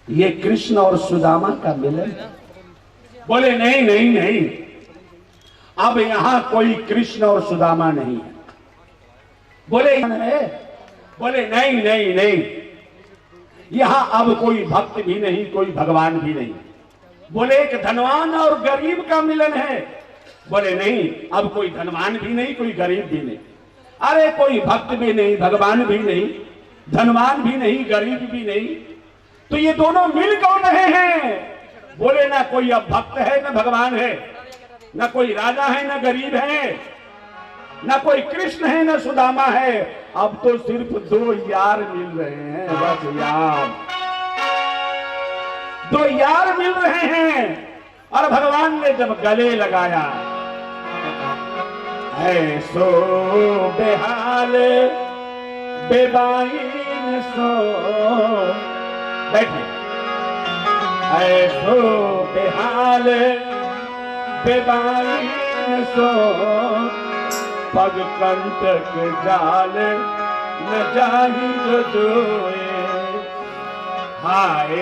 ये कृष्ण और सुदामा का मिलन। बोले नहीं नहीं नहीं, अब यहां कोई कृष्ण और सुदामा नहीं है। बोले है, बोले नहीं नहीं नहीं, यहां अब कोई भक्त भी नहीं, कोई भगवान भी नहीं। बोले एक धनवान और गरीब का मिलन है। बोले नहीं, अब कोई धनवान भी नहीं, कोई गरीब भी नहीं। अरे कोई भक्त भी नहीं, भगवान भी नहीं, धनवान भी नहीं, गरीब भी नहीं, तो ये दोनों मिल कौन रहे हैं। बोले ना कोई अब भक्त है ना भगवान है, ना कोई राजा है ना गरीब है, ना कोई कृष्ण है ना सुदामा है, अब तो सिर्फ 2 यार मिल रहे हैं, बस यार। 2 यार मिल रहे हैं। और भगवान ने जब गले लगाया, ऐसो बेहाल बेबाइन सो, बैठे, ऐसो बेहाल बेबाइन सो, पग कंटक जाल न जाही जो जोए। हाय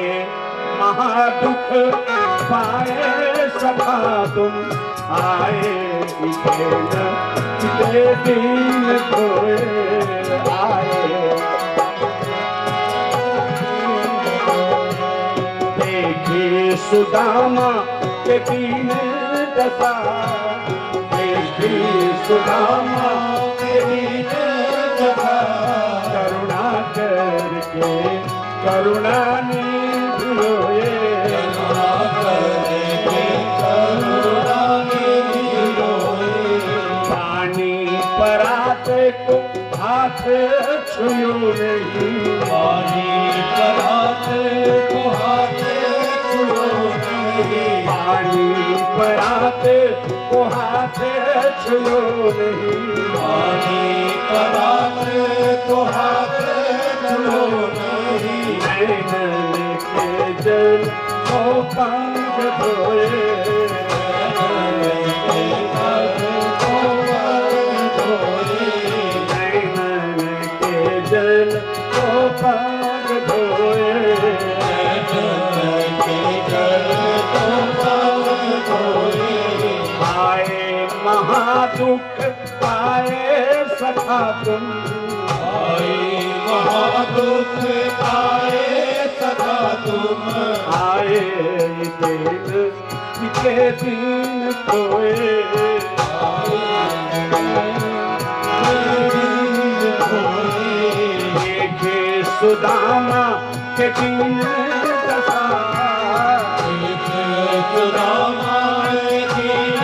महादुख पाए सखा तुम, आए इसे दीन खोए। आए देखी सुदामा के दीन दशा, देखी सुदामा के दीन दशा, करुणा करके करुणा निधि होए। करुणा को हाथ छुयो नहीं, पानी परात को हाथ छुओ नहीं, पानी परात को हाथ छुयो नहीं, पानी परात को हाथ छुओ नहीं, नैनन के जल को पंख धोए, नैनन के जल को पंख धोए, आए महादुख पाए सखा तुम, आई महादुख पाए सदा तुम, आए दिन के दिन खोए, देखे सुदामा के दिन दशा, सुदामा दीन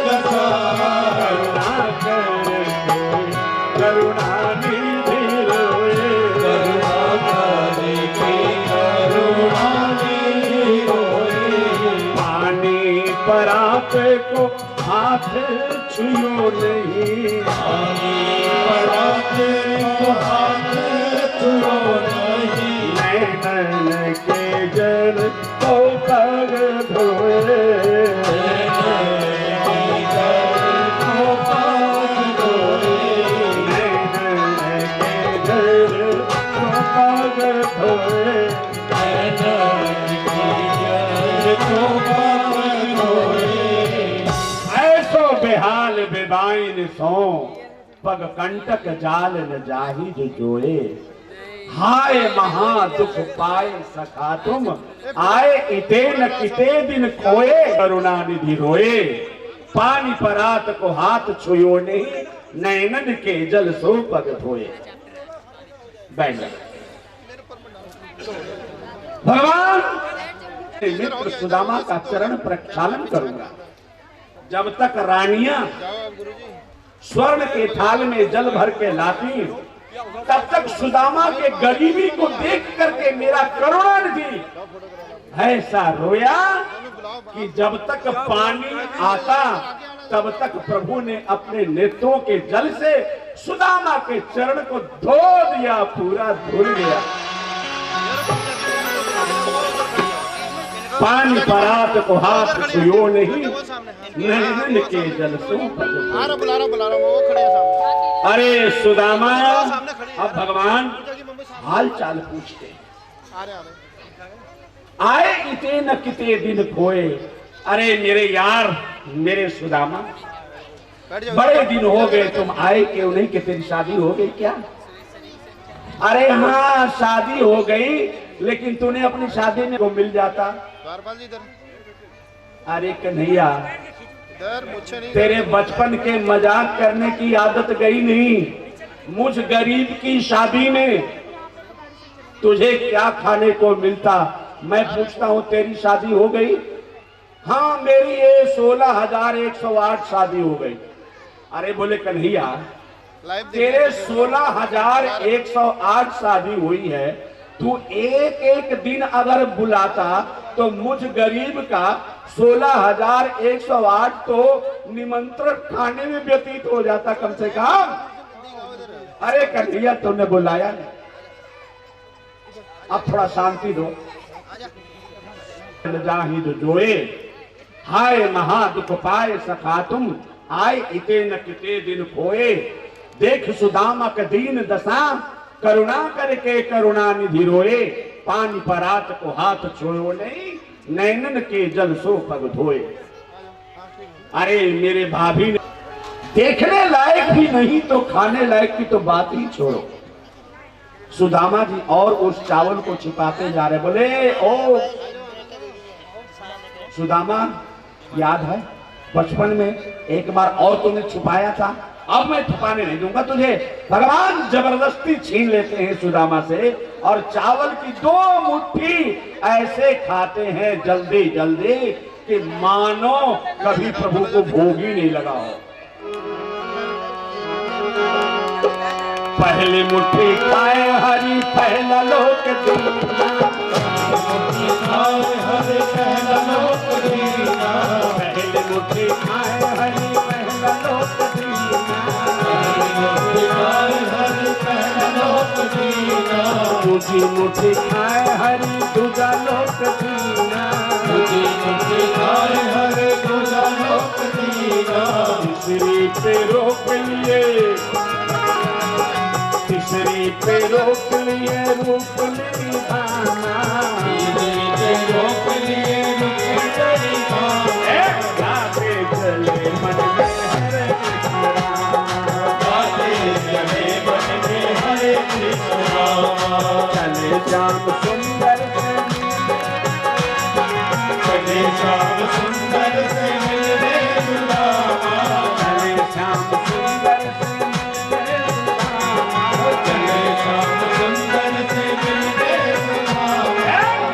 दशा, करुणा करके करुणा निधि रोए, करुणा करके करुणा रोए, पानी परात को हाथ छुयो नहीं, पानी परात को हाथ छुओ नहीं, नैनन के जल को पग धोए, नैनन के जल को पग धोए, ऐसो बेहाल बेबाइन सो पग कंटक जाल न जाहि जो जोए, हाय महा दुख पाए सखा तुम, आए इते न किते दिन खोए, करुणा निधि रोए, पानी परात को हाथ छुयो नहीं, नैनन के जल सो पग धोए। बैठ जाओ। भगवान मित्र सुदामा का चरण प्रक्षालन करूंगा, जब तक रानियां स्वर्ण के थाल में जल भर के लाती, तब तक सुदामा के गरीबी को देख करके मेरा करुणा निधि ऐसा रोया कि जब तक पानी आता तब तक प्रभु ने अपने नेत्रों के जल से सुदामा के चरण को धो दिया, पूरा धुल गया। पानी परात को हाथ छुयो नहीं, नैनन के जल सो पग धोए। बुला रहा वो खड़े हैं सामने। अरे सुदामा, अब भगवान हाल चाल पूछते हैं। आ रहे आए इते न किते दिन खोए, अरे मेरे यार, मेरे सुदामा, बैठ जाओ। बड़े दिन हो गए तुम आए क्यों नहीं, कि तेरी शादी हो गई क्या? अरे हाँ शादी हो गई, लेकिन तूने अपनी शादी में को मिल जाता। द्वारपाल जी इधर अरे कन्हैया, इधर मुझे नहीं। तेरे बचपन के मजाक करने की आदत गई नहीं। मुझ गरीब की शादी में तुझे क्या खाने को मिलता? मैं पूछता हूँ तेरी शादी हो गई? हाँ मेरी ये 16,108 शादी हो गई। अरे बोले कन्हैया, लाइव तेरे 16,108 शादी हुई है, तू एक एक दिन अगर बुलाता तो मुझ गरीब का 16,108 तो निमंत्रण खाने में व्यतीत हो जाता कम से कम। अरे कन्हैया तुमने बुलाया नहीं, अब थोड़ा शांति दो। जाहि जो जोए, हाय महा दुख पाए सखा तुम, आए इते न किते दिन खोए। देख सुदामा का दीन दशा, करुणा करके करुणा निधि रोए। पानी परात को हाथ छोड़ो नहीं, नैनन के जल सो पग धोए। अरे मेरे भाभी ने देखने लायक भी नहीं तो खाने लायक की तो बात ही छोड़ो। सुदामा जी और उस चावल को छिपाते जा रहे। बोले ओ सुदामा, याद है बचपन में एक बार और तूने छुपाया था, अब मैं छुपाने नहीं दूंगा तुझे। भगवान जबरदस्ती छीन लेते हैं सुदामा से और चावल की 2 मुट्ठी ऐसे खाते हैं जल्दी जल्दी कि मानो कभी प्रभु को भोग ही नहीं लगा हो। पहली मुट्ठी खाए हरि पहला लोक दीना, खाए हरि पहला लोक दीना, पहली मुट्ठी खाए हरि पहला लोक दीना, खाए हरि पहला लोक दीना, दूजी मुट्ठी खाए हरि दूजा लोक दीना, दूजी मुट्ठी खाए हरि दूजा लोक दीना, तीसरी पे रोक लिए, तीसरी पे रोक लिए रूप निभाना, तीसरी पे रोक लिए रूप निभाना, गाते चले मन में हरे कृष्णा, गाते चले मन में हरे कृष्णा, चले श्याम सुंदर से चले श्याम सुंदर से मिलने सुदामा, चले श्याम सुंदर से मिलने सुदामा, चले श्याम सुंदर से मिलने सुदामा,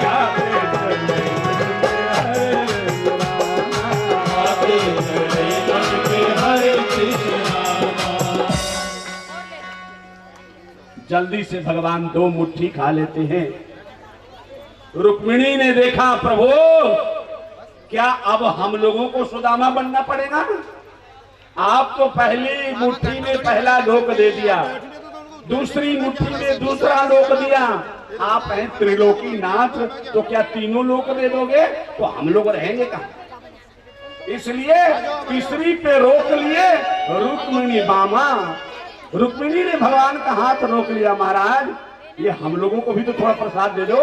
गाते चले मन में हरे कृष्णा। गाते चले मन में हरे कृष्णा। जल्दी से भगवान दो मुट्ठी खा लेते हैं। रुक्मिणी ने देखा प्रभु क्या अब हम लोगों को सुदामा बनना पड़ेगा? आप तो पहली मुट्ठी में पहला लोक दे दिया, दूसरी मुट्ठी में दूसरा लोक दिया, आप हैं त्रिलोकी नाथ, तो क्या तीनों लोक दे दोगे? तो हम लोग रहेंगे कहाँ? इसलिए तीसरी पे रोक लिए रुक्मिणी मामा। रुक्मिणी ने भगवान का हाथ रोक लिया, महाराज ये हम लोगों को भी तो थोड़ा प्रसाद दे दो,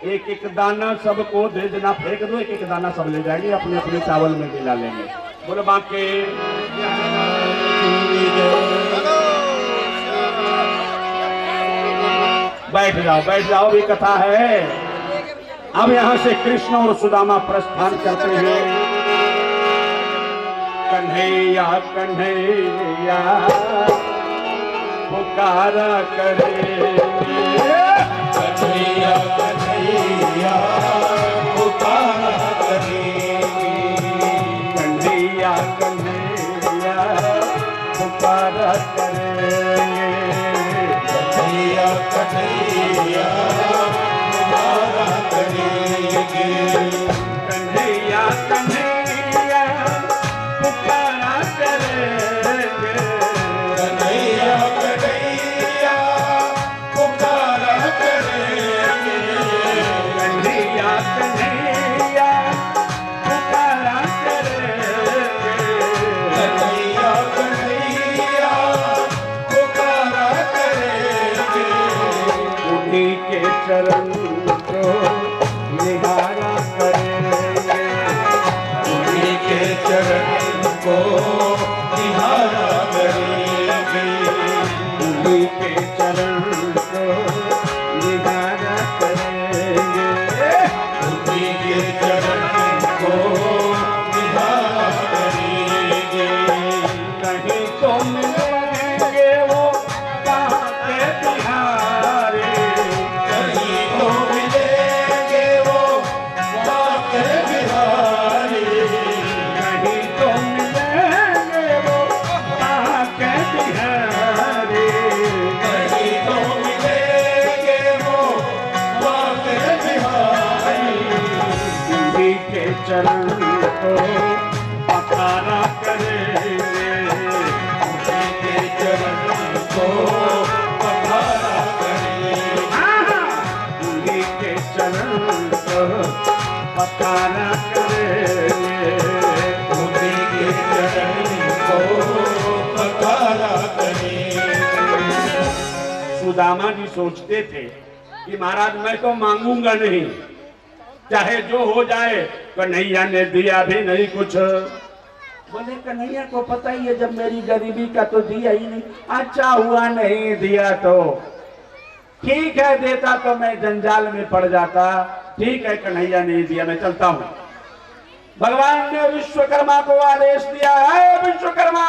एक एक दाना सबको दे देना, फेंक दो, एक एक दाना सब ले जाएंगे, अपने अपने चावल में मिला लेंगे। बोलो बाकी बैठ जाओ, ये कथा है। अब यहाँ से कृष्ण और सुदामा प्रस्थान करते हैं। कन्हैया कन्हैया पुकारा करेंगे, कन्हैया कन्हैया पुकारा करेंगे, कन्हैया कन्हैया पुकारा करेंगे, कन्हैया कन्हैया पुकारा करेंगे, कन्हैया कन्हैया पुकारा करेंगे, कन्हैया कन्हैया पुकारा करेंगे, कन्हैया कन्हैया पुकारा करेंगे, कन्हैया कन्हैया पुकारा करेंगे, उन्हीं के चरण को निहारा करेंगे, उन्हीं के चरण को निहारा करेंगे, उन्हीं के चरण को निहारा करेंगे, उन्हीं के चरण को निहारा करेंगे, कहीं तो मिलेंगे वो कहाँ के बिहारी, कहीं तो मिलेंगे वो बाके बिहारी, कहीं तो मिलेंगे वो कहाँ के बिहारी, कहीं तो मिलेंगे वो बाके बिहारी, उन्हीं के चरण को पखारा करेंगे, उन्हीं के चरण को पखारा करेंगे, उन्हीं के चरण को पखारा करेंगे, उन्हीं के चरण को पखारा करेंगे। सुदामा जी सोचते थे कि महाराज मैं तो मांगूंगा नहीं, चाहे जो हो जाए। कन्हैया ने दिया भी नहीं कुछ। बोले कन्हैया को पता ही है जब मेरी गरीबी का तो दिया ही नहीं, अच्छा हुआ नहीं दिया तो ठीक है, देता तो मैं जंजाल में पड़ जाता। ठीक है कन्हैया नहीं दिया, मैं चलता हूं। भगवान ने विश्वकर्मा को आदेश दिया है, विश्वकर्मा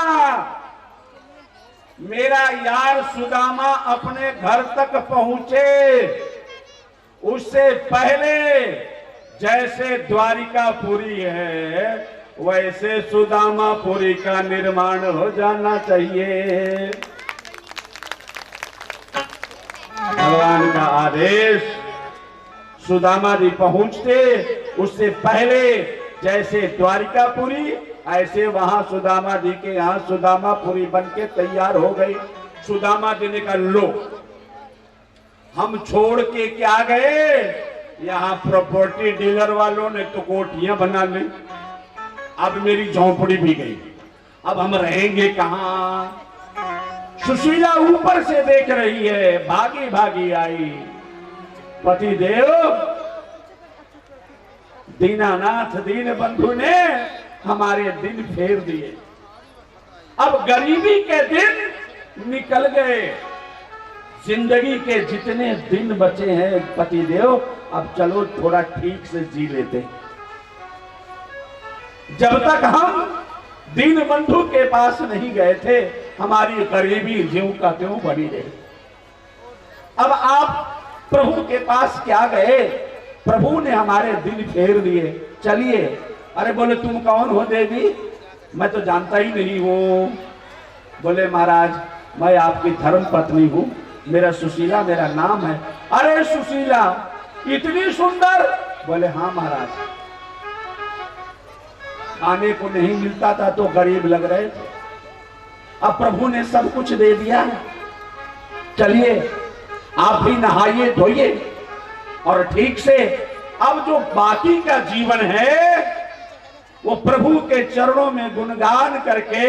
मेरा यार सुदामा अपने घर तक पहुंचे, उससे पहले जैसे द्वारिकापुरी है वैसे सुदामापुरी का निर्माण हो जाना चाहिए। भगवान का आदेश। सुदामा जी पहुंचते उससे पहले जैसे द्वारिकापुरी ऐसे वहां सुदामा जी के यहाँ सुदामापुरी बन के तैयार हो गई। सुदामा जी ने कहा लो हम छोड़ के क्या गए, यहाँ प्रॉपर्टी डीलर वालों ने तो कोठियां बना ली, अब मेरी झोंपड़ी भी गई, अब हम रहेंगे कहाँ। सुशीला ऊपर से देख रही है, भागी भागी आई। पति देव दीनानाथ दीन बंधु ने हमारे दिन फेर दिए, अब गरीबी के दिन निकल गए, जिंदगी के जितने दिन बचे हैं पति देव अब चलो थोड़ा ठीक से जी लेते। जब तक हम दीन बंधु के पास नहीं गए थे हमारी गरीबी ज्यों का त्यों बनी रही। अब आप प्रभु के पास क्या गए, प्रभु ने हमारे दिन फेर दिए, चलिए। अरे बोले तुम कौन हो देवी, मैं तो जानता ही नहीं हूं। बोले महाराज मैं आपकी धर्म पत्नी हूं, मेरा सुशीला मेरा नाम है। अरे सुशीला इतनी सुंदर, बोले हाँ महाराज, खाने को नहीं मिलता था तो गरीब लग रहे थे, अब प्रभु ने सब कुछ दे दिया है, चलिए आप भी नहाइए धोइए और ठीक से अब जो बाकी का जीवन है वो प्रभु के चरणों में गुणगान करके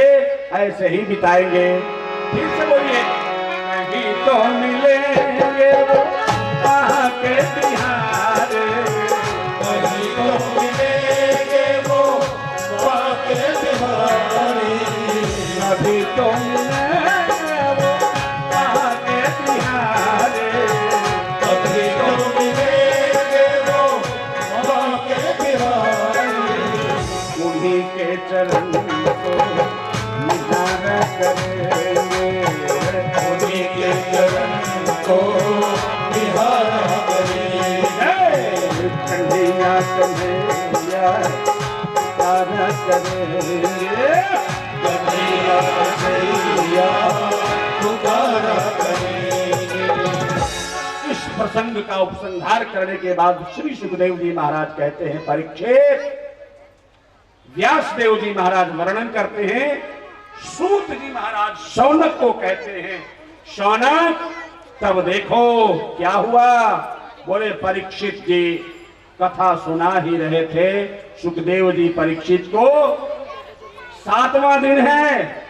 ऐसे ही बिताएंगे। ठीक से बोलिए, नहीं तो मिलेंगे वो वहाँ के बिहार, नहीं तो मिलेंगे वो वहाँ के बिहारी, अभी तो मिलेंगे वो वहाँ के बिहार, अभी तो मिलेंगे वो वहाँ के बिहारी। उन्हीं के चरण को निधान करेंगे, उन्हीं के चरण को निहारा करेंगे, कन्हैया कन्हैया तारा करेंगे, कन्हैया कन्हैया पुकारा करेंगे। इस प्रसंग का उपसंहार करने के बाद श्री सुखदेव जी महाराज कहते हैं परीक्षित, व्यास देव जी महाराज वर्णन करते हैं, सूत जी महाराज शौनक को कहते हैं शौनक तब देखो क्या हुआ। बोले परीक्षित जी कथा सुना ही रहे थे, सुखदेव जी परीक्षित को 7वां दिन है,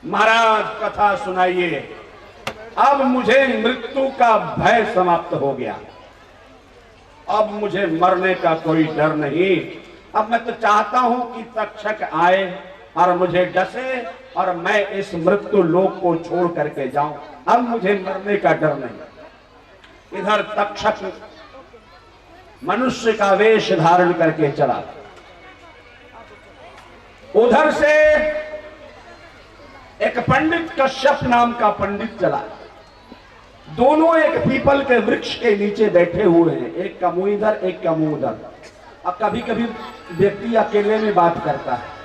महाराज कथा सुनाइए। अब मुझे मृत्यु का भय समाप्त हो गया, अब मुझे मरने का कोई डर नहीं। अब मैं तो चाहता हूं कि तक्षक आए और मुझे डसे और मैं इस मृत्यु लोक को छोड़ करके जाऊं, अब मुझे मरने का डर नहीं। इधर तक्षक मनुष्य का वेश धारण करके चला, उधर से एक पंडित कश्यप नाम का पंडित चला, दोनों एक पीपल के वृक्ष के नीचे बैठे हुए हैं, एक का मुंह इधर एक का मुंह उधर। अब कभी कभी व्यक्ति अकेले में बात करता है।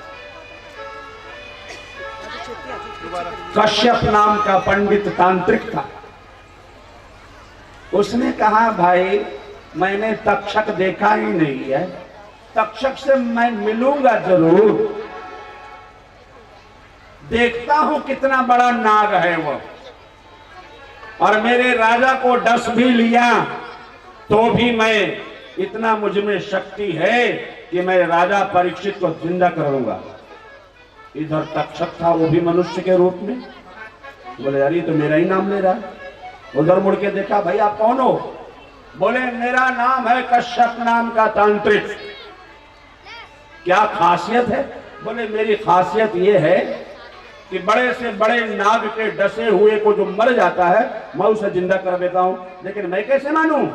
कश्यप नाम का पंडित तांत्रिक था, उसने कहा भाई मैंने तक्षक देखा ही नहीं है, तक्षक से मैं मिलूंगा जरूर, देखता हूं कितना बड़ा नाग है वो, और मेरे राजा को डस भी लिया तो भी मैं इतना मुझ में शक्ति है कि मैं राजा परीक्षित को जिंदा करूंगा। इधर तक्षक था वो भी मनुष्य के रूप में, बोले यार ये तो मेरा ही नाम ले रहा है। उधर मुड़ के देखा भाई आप कौन हो, बोले मेरा नाम है कश्यप नाम का तांत्रिक। क्या खासियत है, बोले मेरी खासियत ये है कि बड़े से बड़े नाग के डसे हुए को जो मर जाता है मैं उसे जिंदा कर देता हूं। लेकिन मैं कैसे मानूं,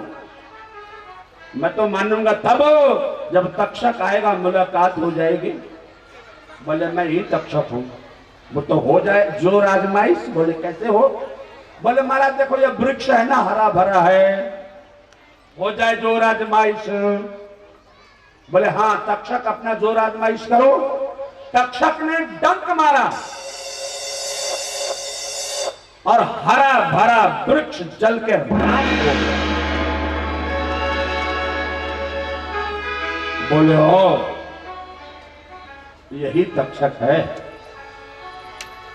मैं तो मानूंगा तब जब तक्षक आएगा, मुलाकात हो जाएगी। बोले मैं ही तक्षक हूं, वो तो हो जाए जो आजमाइश। बोले कैसे हो, बोले महाराज देखो ये वृक्ष है ना हरा भरा है, हो जाए जोर आजमाइश। बोले हाँ तक्षक अपना जोर आजमाइश करो। तक्षक ने डंक मारा और हरा भरा वृक्ष जल के राख हो गया। बोले हो यही तक्षक है।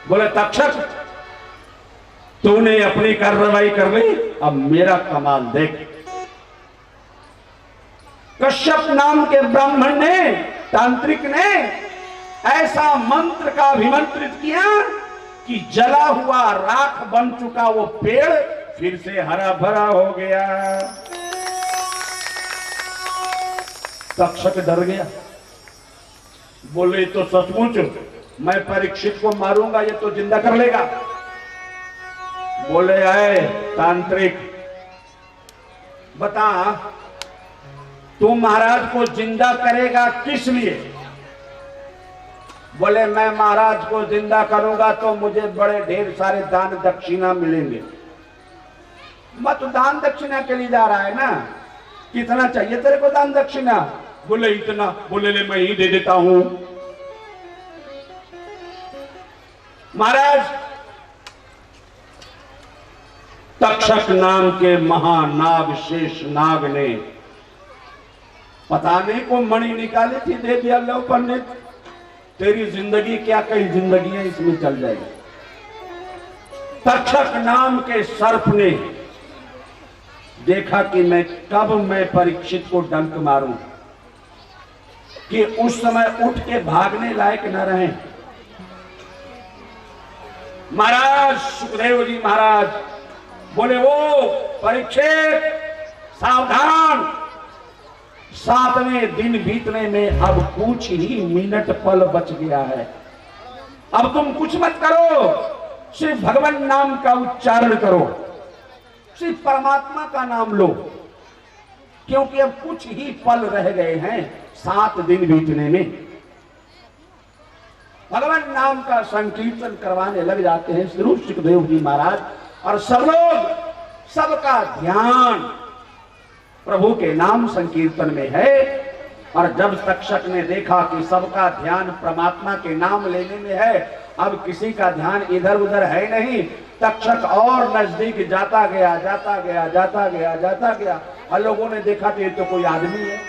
बोले तक्षक तूने अपनी कार्रवाई कर ली, अब मेरा कमाल देख। कश्यप नाम के ब्राह्मण ने, तांत्रिक ने ऐसा मंत्र का अभिमंत्रित किया कि जला हुआ राख बन चुका वो पेड़ फिर से हरा भरा हो गया। तक्षक डर गया। बोले तो सचमुच मैं परीक्षित को मारूंगा, ये तो जिंदा कर लेगा। बोले आए तांत्रिक बता तू महाराज को जिंदा करेगा किस लिए? बोले मैं महाराज को जिंदा करूंगा तो मुझे बड़े ढेर सारे दान दक्षिणा मिलेंगे। मत तो दान दक्षिणा के लिए जा रहा है ना, कितना चाहिए तेरे को दान दक्षिणा? बोले इतना। बोले ले मैं ही दे देता हूं। महाराज तक्षक नाम के महानाग शेष नाग ने पता नहीं को मणि निकाली थी, दे दिया लो पंडित, तेरी जिंदगी क्या कई जिंदगियां इसमें चल जाएगी। तक्षक नाम के सर्प ने देखा कि मैं परीक्षित को डंक मारूं कि उस समय उठ के भागने लायक न रहे। महाराज सुखदेव जी महाराज बोले वो परीक्षित सावधान, 7वें दिन बीतने में अब कुछ ही मिनट पल बच गया है। अब तुम कुछ मत करो, सिर्फ भगवान नाम का उच्चारण करो, सिर्फ परमात्मा का नाम लो, क्योंकि अब कुछ ही पल रह गए हैं 7 दिन बीतने में। भगवान नाम का संकीर्तन करवाने लग जाते हैं श्री सुखदेव जी महाराज, और सब लोग, सबका ध्यान प्रभु के नाम संकीर्तन में है। और जब तक्षक ने देखा कि सबका ध्यान परमात्मा के नाम लेने में है, अब किसी का ध्यान इधर उधर है नहीं, तक्षक और नजदीक जाता गया, जाता गया, जाता गया, जाता गया। और लोगों ने देखा कि ये तो कोई आदमी है,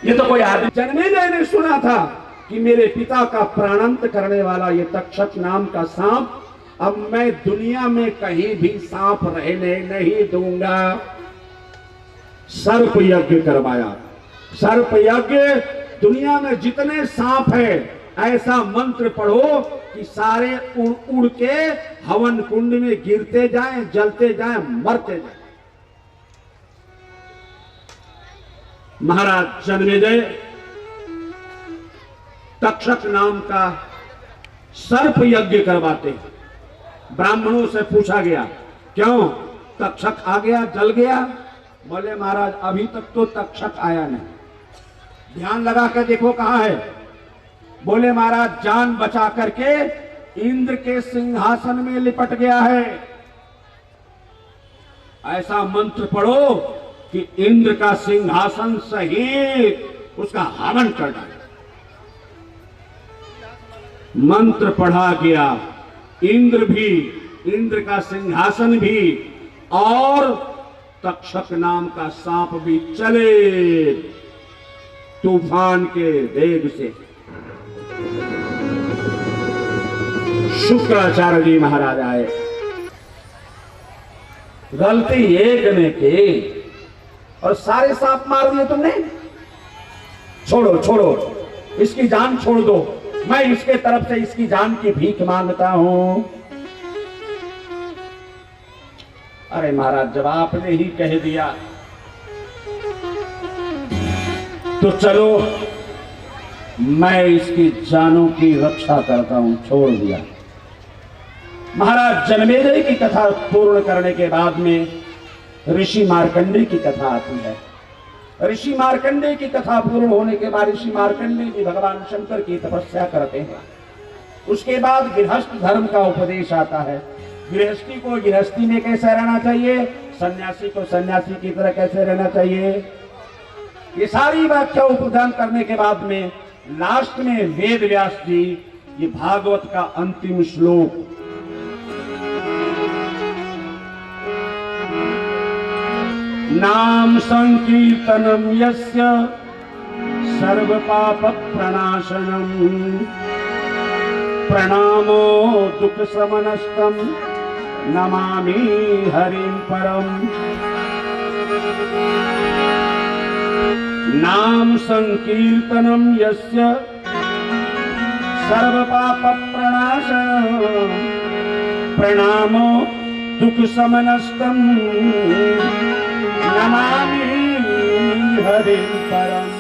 ये तो कोई आदमी। जन्मेजय ने सुना था कि मेरे पिता का प्राणांत करने वाला ये तक्षक नाम का सांप, अब मैं दुनिया में कहीं भी सांप रहने नहीं दूंगा। सर्प यज्ञ करवाया। सर्प यज्ञ, दुनिया में जितने सांप है ऐसा मंत्र पढ़ो कि सारे उड़ उड़ के हवन कुंड में गिरते जाएं, जलते जाएं, मरते जाएं। महाराज जन्मेजय तक्षक नाम का सर्प यज्ञ करवाते हैं। ब्राह्मणों से पूछा गया क्यों तक्षक आ गया, जल गया? बोले महाराज अभी तक तो तक्षक आया नहीं, ध्यान लगा कर देखो कहां है। बोले महाराज जान बचा करके इंद्र के सिंहासन में लिपट गया है। ऐसा मंत्र पढ़ो कि इंद्र का सिंहासन सहित उसका हवन कर डाले। मंत्र पढ़ा गया, इंद्र भी, इंद्र का सिंहासन भी, और तक्षक नाम का सांप भी चले तूफान के वेग से। शुक्राचार्य जी महाराज आए। गलती एक ने की और सारे सांप मार दिए तुमने। छोड़ो छोड़ो, इसकी जान छोड़ दो, मैं इसके तरफ से इसकी जान की भीख मांगता हूं। अरे महाराज जब आपने ही कह दिया तो चलो मैं इसकी जानों की रक्षा करता हूं। छोड़ दिया। महाराज जन्मेजय की कथा पूर्ण करने के बाद में ऋषि मार्कंडेय की कथा आती है। ऋषि मार्कंडेय की कथा पूर्ण होने के बाद ऋषि मार्कंडेय जी भगवान शंकर की तपस्या करते हैं। उसके बाद गृहस्थ धर्म का उपदेश आता है। गृहस्थी को गृहस्थी में कैसे रहना चाहिए, सन्यासी को सन्यासी की तरह कैसे रहना चाहिए, ये सारी व्याख्या उपदान करने के बाद में लास्ट में वेद व्यास जी ये भागवत का अंतिम श्लोक नाम संकीर्तनम यस्य सर्व पाप प्रणाशनम प्रणामो दुख समनस्तम नमामि हरिं परम। नाम संकीर्तनम यस्य सर्व पाप प्रणाशनम प्रणामो दुख समनस्तम नमामि हरिं परम।